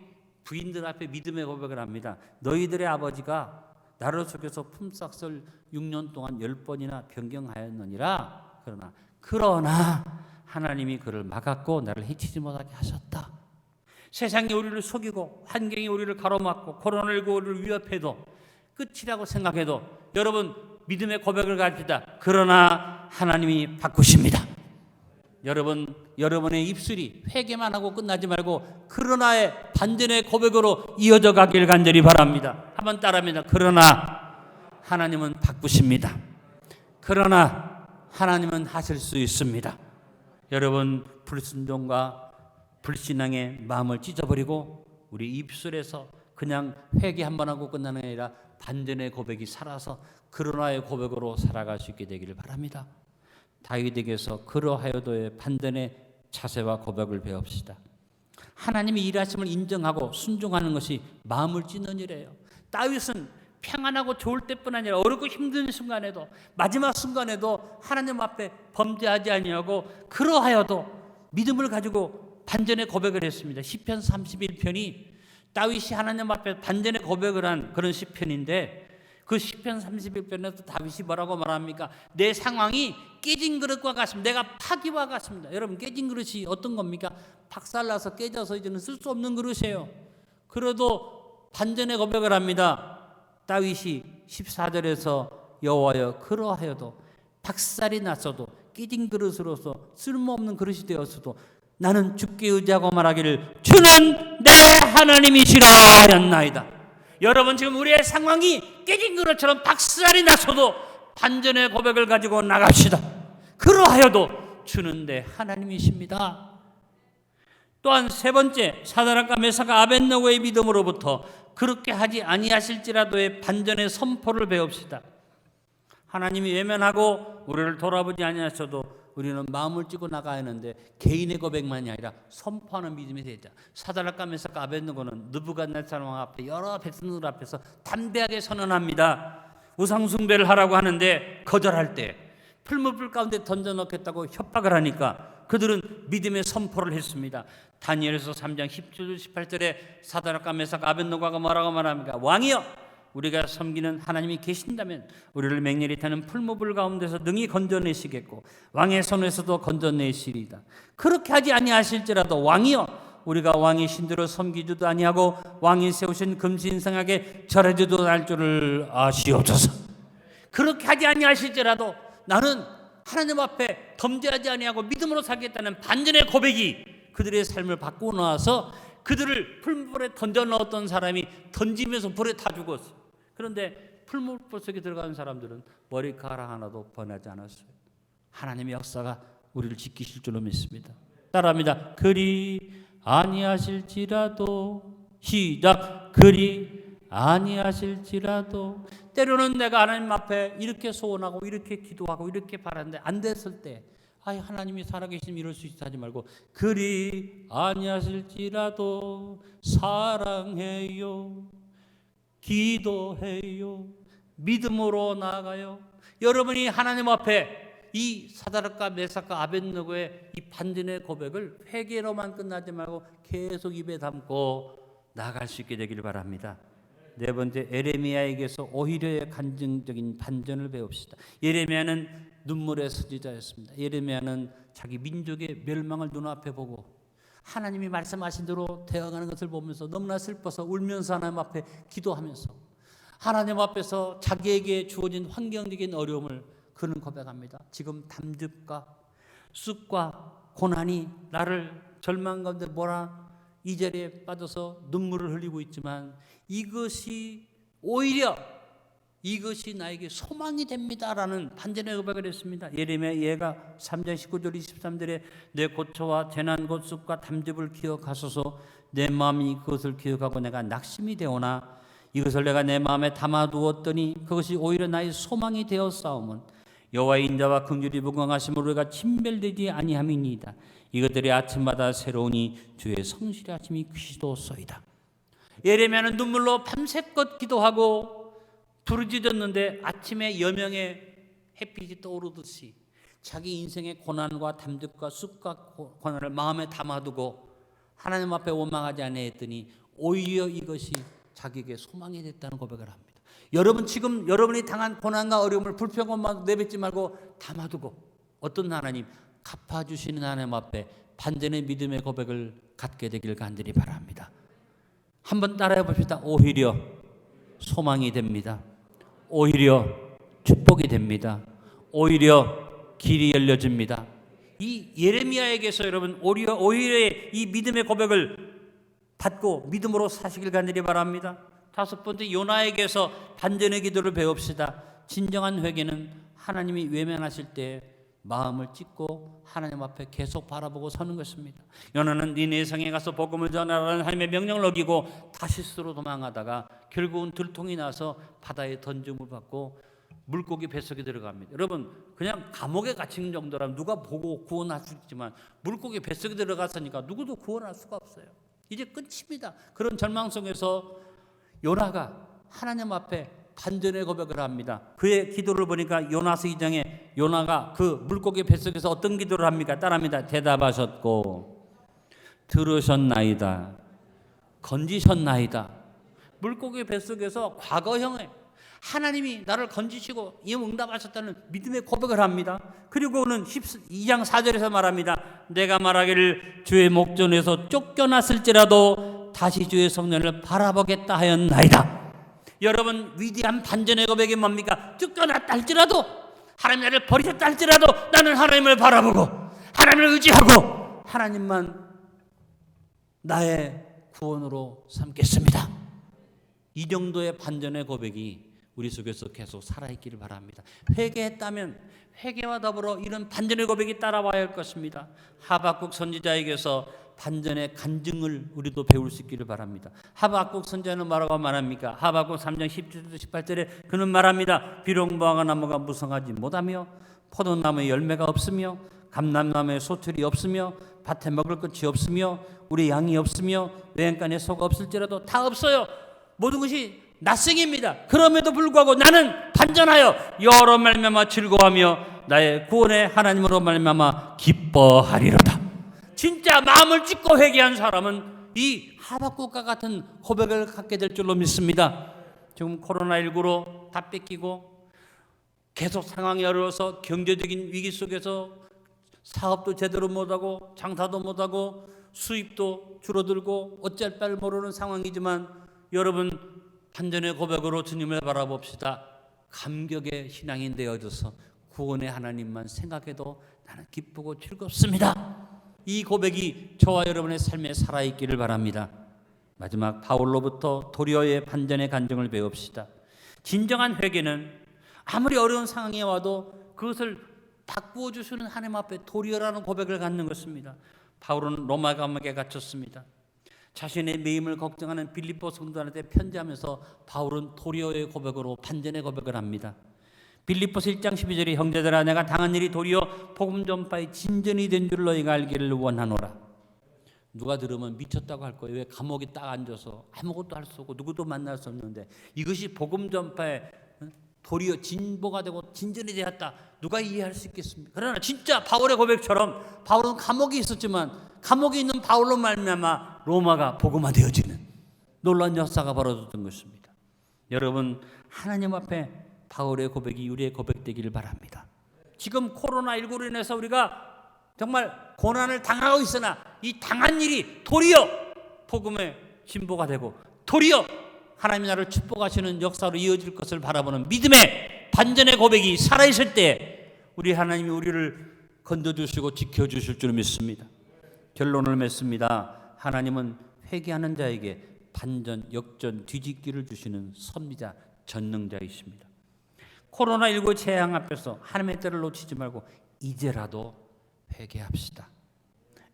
부인들 앞에 믿음의 고백을 합니다. 너희들의 아버지가 나를 속여서 품삯을 6년 동안 10번이나 변경하였느니라. 그러나 하나님이 그를 막았고 나를 해치지 못하게 하셨다. 세상이 우리를 속이고 환경이 우리를 가로막고 코로나19 우리를 위협해도 끝이라고 생각해도 여러분 믿음의 고백을 가집시다. 그러나 하나님이 바꾸십니다. 여러분의 입술이 회개만 하고 끝나지 말고 그러나의 반전의 고백으로 이어져 가길 간절히 바랍니다. 한번 따라합니다. 그러나 하나님은 바꾸십니다. 그러나 하나님은 하실 수 있습니다. 여러분 불순종과 불신앙의 마음을 찢어버리고 우리 입술에서 그냥 회개 한번 하고 끝나는 게 아니라 반전의 고백이 살아서 그러나의 고백으로 살아갈 수 있게 되기를 바랍니다. 다윗에게서 그러하여도의 반전의 자세와 고백을 배웁시다. 하나님의 일하심을 인정하고 순종하는 것이 마음을 찢는 일이에요. 다윗은 평안하고 좋을 때뿐 아니라 어렵고 힘든 순간에도 마지막 순간에도 하나님 앞에 범죄하지 아니하고 그러하여도 믿음을 가지고 반전의 고백을 했습니다. 시편 31편이 다윗이 하나님 앞에 반전의 고백을 한 그런 시편인데 그 시편 31편에서 다윗이 뭐라고 말합니까? 내 상황이 깨진 그릇과 같습니다. 내가 파기와 같습니다. 여러분 깨진 그릇이 어떤 겁니까? 박살나서 깨져서 이제는 쓸 수 없는 그릇이에요. 그래도 반전의 고백을 합니다. 다윗이 14절에서 여호와여 그러하여도 박살이 났어도 끼진 그릇으로서 쓸모없는 그릇이 되었어도 나는 주께 의지하고 말하기를 주는 내 하나님이시라 하였나이다. 여러분 지금 우리의 상황이 깨진 그릇처럼 박살이 났어도 반전의 고백을 가지고 나갑시다. 그러하여도 주는 내 하나님이십니다. 또한 세 번째, 사드락과 메사가 아벳느고의 믿음으로부터 그렇게 하지 아니하실지라도의 반전의 선포를 배웁시다. 하나님이 외면하고 우리를 돌아보지 아니하셔도 우리는 마음을 찌고 나가야 하는데 개인의 고백만이 아니라 선포하는 믿음이 되자. 사드락과 메사가 아벳느고는 느부갓네살 왕 앞에 여러 백성들 앞에서 담대하게 선언합니다. 우상 숭배를 하라고 하는데 거절할 때 풀무불 가운데 던져넣겠다고 협박을 하니까 그들은 믿음의 선포를 했습니다. 다니엘서 3장 10절 18절에 사드락과 메사가 아벳느고가 뭐라고 말합니까? 왕이여 우리가 섬기는 하나님이 계신다면 우리를 맹렬히 타는 풀무불 가운데서 능히 건져내시겠고 왕의 손에서도 건져내시리이다. 그렇게 하지 아니하실지라도 왕이여 우리가 왕의 신들을 섬기지도 아니하고 왕이 세우신 금신상하게 절하지도 할 줄을 아시옵소서. 그렇게 하지 아니하실지라도 나는 하나님 앞에 범죄하지 아니하고 믿음으로 살겠다는 반전의 고백이 그들의 삶을 바꾸고 나와서 그들을 풀무불에 던져 넣었던 사람이 던지면서 불에 타 죽었어요. 그런데 풀무불 속에 들어가는 사람들은 머리카락 하나도 번하지 않았어요. 하나님의 역사가 우리를 지키실 줄로 믿습니다. 따라합니다. 그리 아니하실지라도 시작. 그리 아니하실지라도 때로는 내가 하나님 앞에 이렇게 소원하고 이렇게 기도하고 이렇게 바랐는데 안 됐을 때 아이 하나님이 살아계시면 이럴 수 있어 하지 말고 그리 아니하실지라도 사랑해요 기도해요 믿음으로 나아가요. 여러분이 하나님 앞에 이 사드락과 메삭과 아벳느고의 이 반전의 고백을 회개로만 끝나지 말고 계속 입에 담고 나아갈 수 있게 되기를 바랍니다. 네 번째, 예레미야에게서 오히려의 간증적인 반전을 배웁시다. 예레미야는 눈물의 선지자였습니다. 예레미야는 자기 민족의 멸망을 눈앞에 보고 하나님이 말씀하신 대로 되어가는 것을 보면서 너무나 슬퍼서 울면서 하나님 앞에 기도하면서 하나님 앞에서 자기에게 주어진 환경적인 어려움을 그는 고백합니다. 지금 담즙과 쑥과 고난이 나를 절망 가운데 몰아 이 자리에 빠져서 눈물을 흘리고 있지만 이것이 오히려 이것이 나에게 소망이 됩니다라는 반전의 고백을 했습니다. 예레미야 예가 3장 19절 23절에 내 고초와 재난 곧 쑥과 담즙을 기억하소서 내 마음이 그것을 기억하고 내가 낙심이 되오나 이것을 내가 내 마음에 담아두었더니 그것이 오히려 나의 소망이 되었사오면 여호와의 인자와 긍휼이 무궁하심으로 우리가 침멸되지 아니함이니이다. 이것들이 아침마다 새로우니 주의 성실히 하심이 크시도소이다. 예레미야는 눈물로 밤새껏 기도하고 부르짖었는데 아침에 여명의 햇빛이 떠오르듯이 자기 인생의 고난과 담즙과 쑥과 고난을 마음에 담아두고 하나님 앞에 원망하지 아니했더니 오히려 이것이 자기에게 소망이 됐다는 고백을 합니다. 여러분 지금 여러분이 당한 고난과 어려움을 불평만 내뱉지 말고 담아두고 어떤 하나님 갚아주시는 하나님 앞에 반전의 믿음의 고백을 갖게 되길 간절히 바랍니다. 한번 따라해 봅시다. 오히려 소망이 됩니다. 오히려 축복이 됩니다. 오히려 길이 열려집니다. 이 예레미야에게서 여러분 오히려의 이 믿음의 고백을 받고 믿음으로 사시길 간절히 바랍니다. 다섯 번째, 요나에게서 반전의 기도를 배웁시다. 진정한 회개는 하나님이 외면하실 때 마음을 찢고 하나님 앞에 계속 바라보고 서는 것입니다. 요나는 니네 성에 가서 복음을 전하라는 하나님의 명령을 어기고 다시스로 도망하다가 결국은 들통이 나서 바다에 던짐을 받고 물고기 뱃속에 들어갑니다. 여러분 그냥 감옥에 갇힌 정도라면 누가 보고 구원할 수 있지만 물고기 뱃속에 들어갔으니까 누구도 구원할 수가 없어요. 이제 끝입니다. 그런 절망 속에서 요나가 하나님 앞에 반전의 고백을 합니다. 그의 기도를 보니까 요나서 2장에 요나가 그 물고기 뱃속에서 어떤 기도를 합니까? 따라합니다. 대답하셨고 들으셨나이다. 건지셨나이다. 물고기 뱃속에서 과거형에 하나님이 나를 건지시고 이 응답하셨다는 믿음의 고백을 합니다. 그리고는 2장 4절에서 말합니다. 내가 말하기를 주의 목전에서 쫓겨났을지라도 다시 주의 성령을 바라보겠다 하였나이다. 여러분, 위대한 반전의 고백이 뭡니까? 쫓겨났다 할지라도, 하나님 나를 버리셨다 할지라도 나는 하나님을 바라보고 하나님을 의지하고 하나님만 나의 구원으로 삼겠습니다. 이 정도의 반전의 고백이 우리 속에서 계속 살아있기를 바랍니다. 회개했다면 회개와 더불어 이런 반전의 고백이 따라와야 할 것입니다. 하박국 선지자에게서 반전의 간증을 우리도 배울 수 있기를 바랍니다. 하박국 선지자는 뭐라고 말합니까? 하박국 3장 17절 18절에 그는 말합니다. 비록 무화과 나무가 무성하지 못하며 포도나무에 열매가 없으며 감람나무에 소출이 없으며 밭에 먹을 것이 없으며 우리 양이 없으며 외양간에 소가 없을지라도 다 없어요. 모든 것이 낯생입니다. 그럼에도 불구하고 나는 반전하여 여러 말미암아 즐거워하며 나의 구원의 하나님으로 말미암아 기뻐하리로다. 진짜 마음을 찢고 회개한 사람은 이 하박국과 같은 고백을 갖게 될 줄로 믿습니다. 지금 코로나19로 다 뺏기고 계속 상황이 어려워서 경제적인 위기 속에서 사업도 제대로 못하고 장사도 못하고 수입도 줄어들고 어쩔 바를 모르는 상황이지만 여러분, 반전의 고백으로 주님을 바라봅시다. 감격의 신앙이 되어져서 구원의 하나님만 생각해도 나는 기쁘고 즐겁습니다. 이 고백이 저와 여러분의 삶에 살아있기를 바랍니다. 마지막 바울로부터 도리어의 반전의 간증을 배웁시다. 진정한 회개는 아무리 어려운 상황이 와도 그것을 바꾸어 주시는 하나님 앞에 도리어라는 고백을 갖는 것입니다. 바울은 로마 감옥에 갇혔습니다. 자신의 매임을 걱정하는 빌립보 성도들한테 편지하면서 바울은 도리어의 고백으로 반전의 고백을 합니다. 빌립보서 1장 12절에 형제들아 내가 당한 일이 도리어 복음 전파의 진전이 된 줄 너희가 알기를 원하노라. 누가 들으면 미쳤다고 할 거예요. 왜 감옥에 딱 앉아서 아무것도 할 수 없고 누구도 만날 수 없는데 이것이 복음 전파의 도리어 진보가 되고 진전이 되었다. 누가 이해할 수 있겠습니까? 그러나 진짜 바울의 고백처럼 바울은 감옥에 있었지만 감옥에 있는 바울로 말미암아 로마가 복음화되어지는 놀라운 역사가 벌어졌던 것입니다. 여러분, 하나님 앞에 바울의 고백이 우리의 고백되기를 바랍니다. 지금 코로나19로 인해서 우리가 정말 고난을 당하고 있으나 이 당한 일이 도리어 복음의 진보가 되고 도리어 하나님이 나를 축복하시는 역사로 이어질 것을 바라보는 믿음의 반전의 고백이 살아있을 때 우리 하나님이 우리를 건져주시고 지켜주실 줄 믿습니다. 결론을 맺습니다. 하나님은 회개하는 자에게 반전, 역전, 뒤집기를 주시는 섭리자, 전능자이십니다. 코로나19 재앙 앞에서 하나님의 때를 놓치지 말고 이제라도 회개합시다.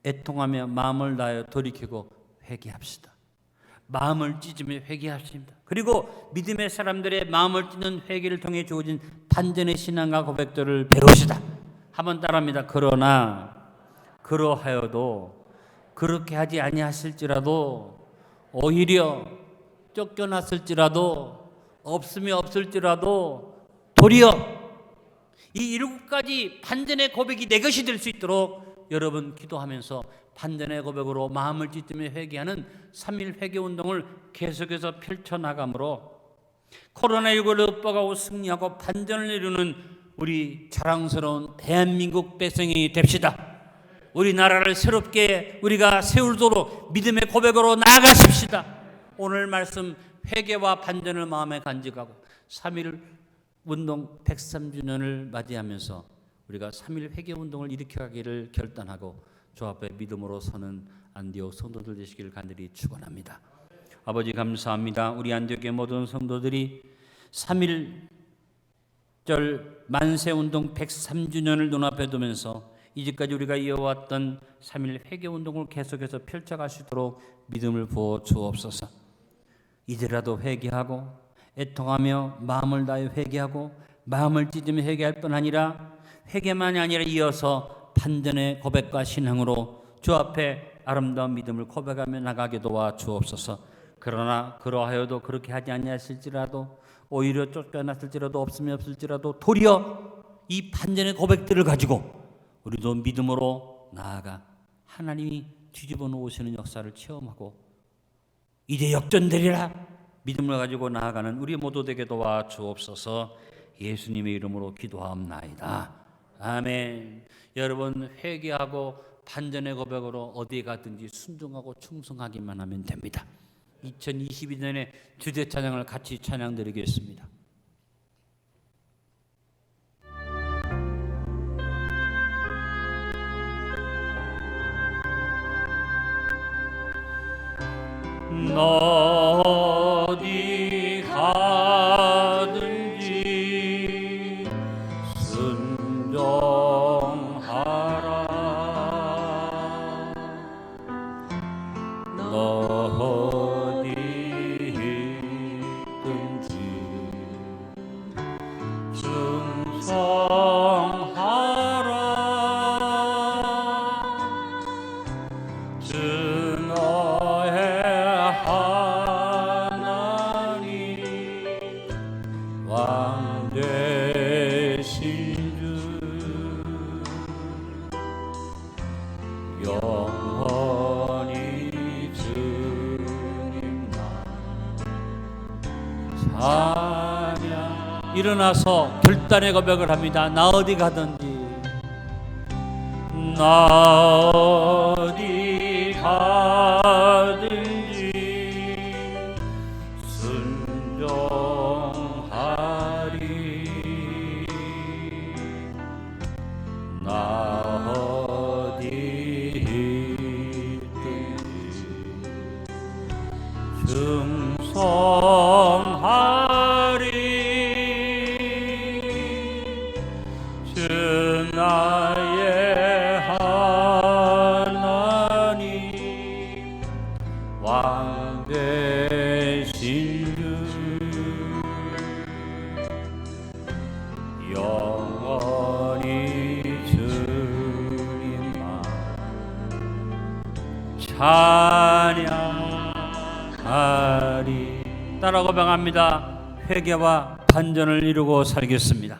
애통하며 마음을 다하여 돌이키고 회개합시다. 마음을 찢으며 회개하십니다. 그리고 믿음의 사람들의 마음을 찢는 회개를 통해 주어진 반전의 신앙과 고백들을 배우시다. 한번 따라합니다. 그러나 그러하여도 그렇게 하지 아니하실지라도 오히려 쫓겨났을지라도 없으면 없을지라도 도리어 이 7가지 반전의 고백이 내 것이 될 수 있도록 여러분 기도하면서 반전의 고백으로 마음을 찢으며 회개하는 3.1 회개운동을 계속해서 펼쳐나가므로 코로나19를 극복하고 승리하고 반전을 이루는 우리 자랑스러운 대한민국 백성이 됩시다. 우리나라를 새롭게 우리가 세우도록 믿음의 고백으로 나아가십시다. 오늘 말씀 회개와 반전을 마음에 간직하고 3.1 운동 103주년을 맞이하면서 우리가 3.1 회개운동을 일으켜가기를 결단하고 주 앞에 믿음으로 서는 안디옥 성도들 되시기를 간절히 축원합니다. 아버지 감사합니다. 우리 안디옥의 모든 성도들이 3.1절 만세운동 103주년을 눈앞에 두면서 이제까지 우리가 이어왔던 3.1 회개운동을 계속해서 펼쳐갈 수 있도록 믿음을 부어 주옵소서. 이제라도 회개하고 애통하며 마음을 다해 회개하고 마음을 찢으며 회개할 뿐 아니라 회개만이 아니라 이어서 반전의 고백과 신앙으로 주 앞에 아름다운 믿음을 고백하며 나가게 도와 주옵소서. 그러나 그러하여도 그렇게 하지 아니하실지라도 오히려 쫓겨났을지라도 없으면 없을지라도 도리어 이 반전의 고백들을 가지고 우리도 믿음으로 나아가 하나님이 뒤집어 놓으시는 역사를 체험하고 이제 역전되리라 믿음을 가지고 나아가는 우리 모두 되게 도와 주옵소서. 예수님의 이름으로 기도하옵나이다. 아멘. 여러분 회개하고 반전의 고백으로 어디 가든지 순종하고 충성하기만 하면 됩니다. 2022년에 주제 찬양을 같이 찬양드리겠습니다. 어디 가든지 순종하라. 어디 있든지 충성하라. 주 너의 하나님 왕 되신 주 영원히 주님만 찬양. 일어나서 결단의 고백을 합니다. 나 어디 가든지, 나 어디 가든지 순종하리. 나 어디 있든지 충성하리. 주 나의 하나님 왕 되신 주 영원히 주님만 찬양하리. 따라 고백합니다. 회개와 반전을 이루고 살겠습니다.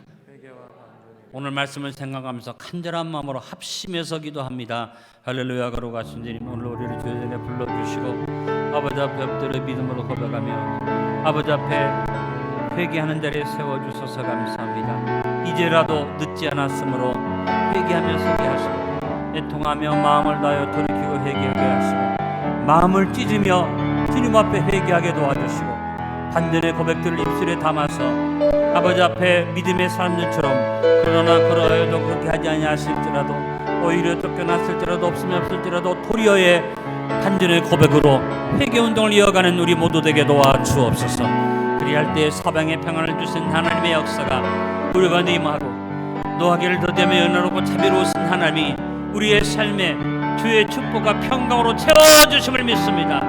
오늘 말씀을 생각하면서 간절한 마음으로 합심해서 기도합니다. 할렐루야. 거룩하신 주님, 오늘 우리를 주의 전에 불러주시고 아버지 앞에 엎드려 믿음으로 고백하며 아버지 앞에 회개하는 자리에 세워주셔서 감사합니다. 이제라도 늦지 않았으므로 회개하며 서게 하시고 애통하며 마음을 다하여 돌이키고 회개하게 하시고 마음을 찢으며 주님 앞에 회개하게 도와주시고 반전의 고백들을 입술에 담아서 아버지 앞에 믿음의 사람들처럼 그러나 그러하여도 그렇게 하지 아니하실지라도 오히려 쫓겨났을지라도 없으면 없을지라도 도리어의 반전의 고백으로 회개운동을 이어가는 우리 모두 되게 도와주옵소서. 그리할 때 사방에 평안을 주신 하나님의 역사가 우리 가운데 임하고 노하기를 더디하며 연하롭고 자비로우신 하나님이 우리의 삶에 주의 축복과 평강으로 채워주심을 믿습니다.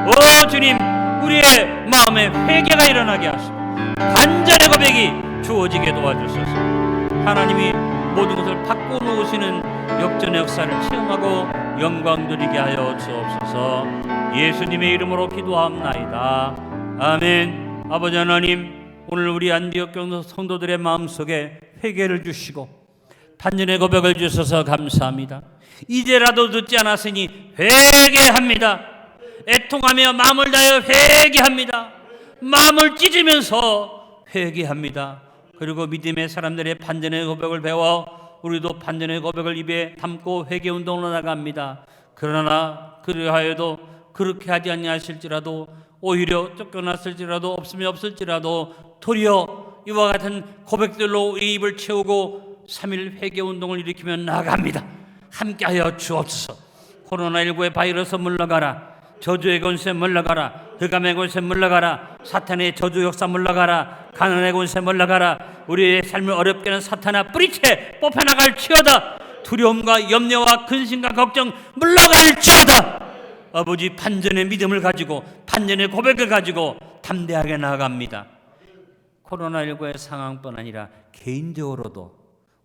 오 주님, 우리의 마음에 회개가 일어나게 하시고 반전의 고백이 주어지게 도와주소서. 하나님이 모든 것을 바꿔놓으시는 역전의 역사를 체험하고 영광 드리게 하여 주옵소서. 예수님의 이름으로 기도합나이다. 아멘. 아버지 하나님, 오늘 우리 안디옥 교회 성도들의 마음속에 회개를 주시고 반전의 고백을 주셔서 감사합니다. 이제라도 늦지 않았으니 회개합니다. 애통하며 마음을 다하여 회개합니다. 마음을 찢으면서 회개합니다. 그리고 믿음의 사람들의 반전의 고백을 배워 우리도 반전의 고백을 입에 담고 회개운동으로 나갑니다. 그러나 그리하여도 그렇게 하지 아니하실지라도 오히려 쫓겨났을지라도 없으면 없을지라도 도리어 이와 같은 고백들로 우리 입을 채우고 3일 회개운동을 일으키며 나갑니다. 함께하여 주옵소서. 코로나19의 바이러스 물러가라. 저주의 권세 물러가라. 흑암의 권세 물러가라. 사탄의 저주 역사 물러가라. 가난의 권세 물러가라. 우리의 삶을 어렵게 하는 사탄아 뿌리채 뽑혀나갈지어다. 두려움과 염려와 근심과 걱정 물러갈지어다. 아버지, 반전의 믿음을 가지고 반전의 고백을 가지고 담대하게 나아갑니다. 코로나19의 상황뿐 아니라 개인적으로도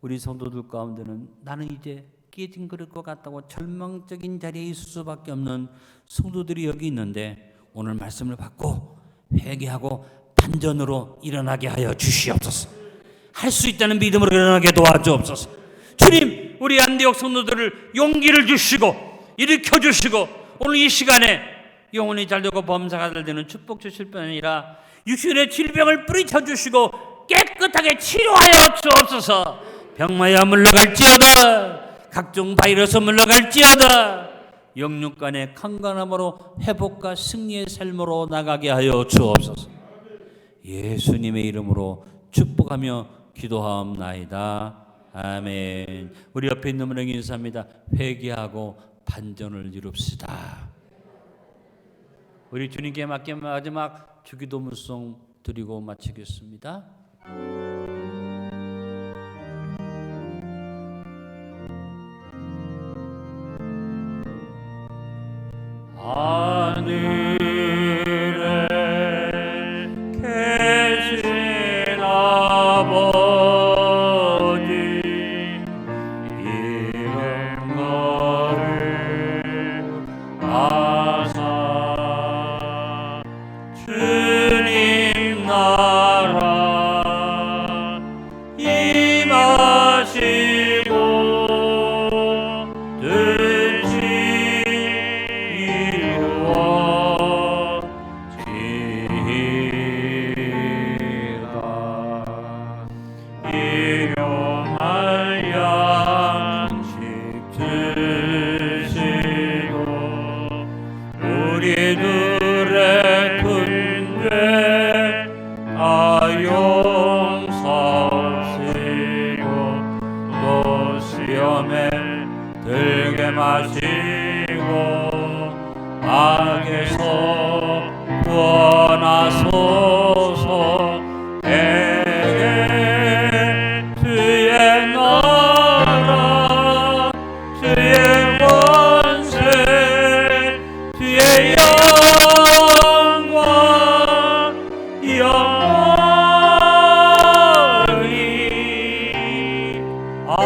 우리 성도들 가운데는 나는 이제 깨진 그릇 것 같다고 절망적인 자리에 있을 수밖에 없는 성도들이 여기 있는데 오늘 말씀을 받고 회개하고 반전으로 일어나게 하여 주시옵소서. 할 수 있다는 믿음으로 일어나게 도와주옵소서. 주님, 우리 안디옥 성도들을 용기를 주시고 일으켜 주시고 오늘 이 시간에 영혼이 잘되고 범사가 잘되는 축복 주실 뿐 아니라 육신의 질병을 뿌리쳐 주시고 깨끗하게 치료하여 주옵소서. 병마야 물러갈지어다. 각종 바이러스 물러갈지어다. 영육간의 강건함으로 회복과 승리의 삶으로 나가게 하여 주옵소서. 예수님의 이름으로 축복하며 기도하옵나이다. 아멘. 우리 옆에 있는 분에게 인사합니다. 회개하고 반전을 이룹시다. 우리 주님께 맡긴 마지막 주기도문송 드리고 마치겠습니다. 하늘에 계신 아버지 이름 거룩하사 주님 나라 임하시고 뜻이 일용할 양식 드시고 우리들의 근죄 용서하시고 또 시험에 들게 마시고 악에서 구원하소서. 주의 나라 주의 권세 주의 영광 영원히 아멘.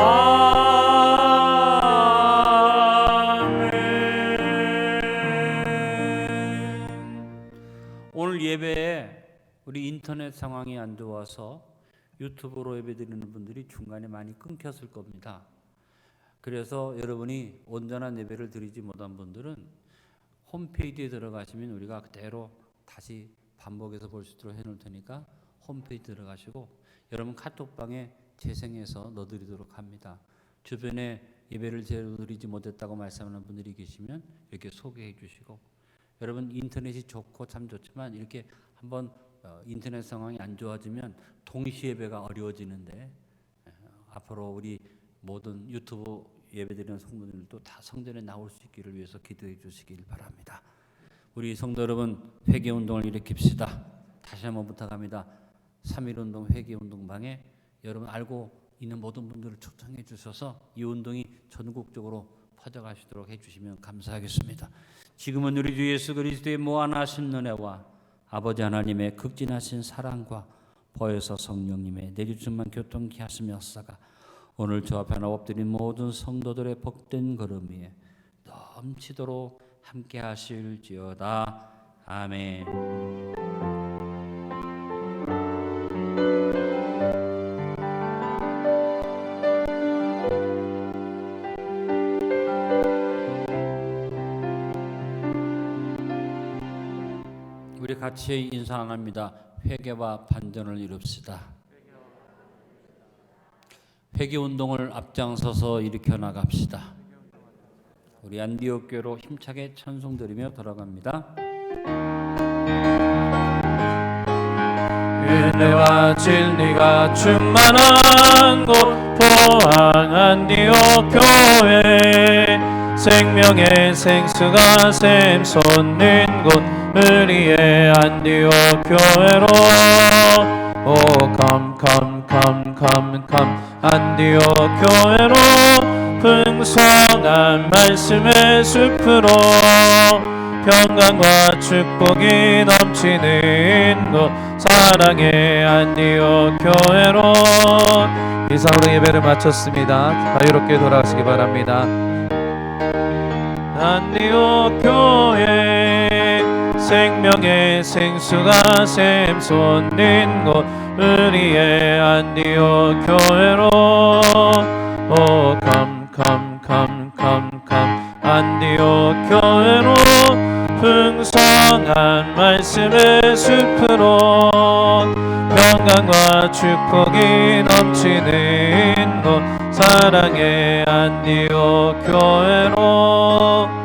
오늘 예배에 우리 인터넷 상황이 안 좋아서 유튜브로 예배드리는 분들이 중간에 많이 끊겼을 겁니다. 그래서 여러분이 온전한 예배를 드리지 못한 분들은 홈페이지에 들어가시면 우리가 그대로 다시 반복해서 볼 수 있도록 해놓을 테니까 홈페이지 들어가시고 여러분 카톡방에 재생해서 넣어드리도록 합니다. 주변에 예배를 제대로 드리지 못했다고 말씀하는 분들이 계시면 이렇게 소개해 주시고, 여러분 인터넷이 좋고 참 좋지만 이렇게 한번 인터넷 상황이 안 좋아지면 동시 예배가 어려워지는데 앞으로 우리 모든 유튜브 예배드리는 성도들도 다 성전에 나올 수 있기를 위해서 기도해 주시길 바랍니다. 우리 성도 여러분, 회개운동을 일으킵시다. 다시 한번 부탁합니다. 3.1운동 회개운동방에 여러분 알고 있는 모든 분들을 초청해 주셔서 이 운동이 전국적으로 퍼져가시도록 해주시면 감사하겠습니다. 지금은 우리 주 예수 그리스도의 무한하신 은혜와 아버지 하나님의 극진하신 사랑과 보혜사 성령님의 내주심만 교통케 하시며 역사가 오늘 저 앞에 엎드린 모든 성도들의 복된 걸음 위에 넘치도록 함께 하실지어다. 아멘. 우리 같이 인사 안 합니다. 회개와 반전을 이룹시다. 회개 운동을 앞장서서 일으켜 나갑시다. 우리 안디옥 교회로 힘차게 찬송 드리며 돌아갑니다. 은혜와 진리가 충만한 곳 포항 안디옥 교회, 생명의 생수가 샘솟는 곳 우리의 안디옥 교회로 오 컴 안디옥 교회로 풍성한 말씀의 숲으로 평강과 축복이 넘치는 곳 사랑의 안디옥 교회로. 이상으로 예배를 마쳤습니다. 자유롭게 돌아가시기 바랍니다. 안디옥 교회, 생명의 생수가 샘솟는 곳 우리의 안디옥 교회로 오 컴 안디옥 교회로 풍성한 말씀의 숲으로 평강과 축복이 넘치는 곳 사랑의 안디옥 교회로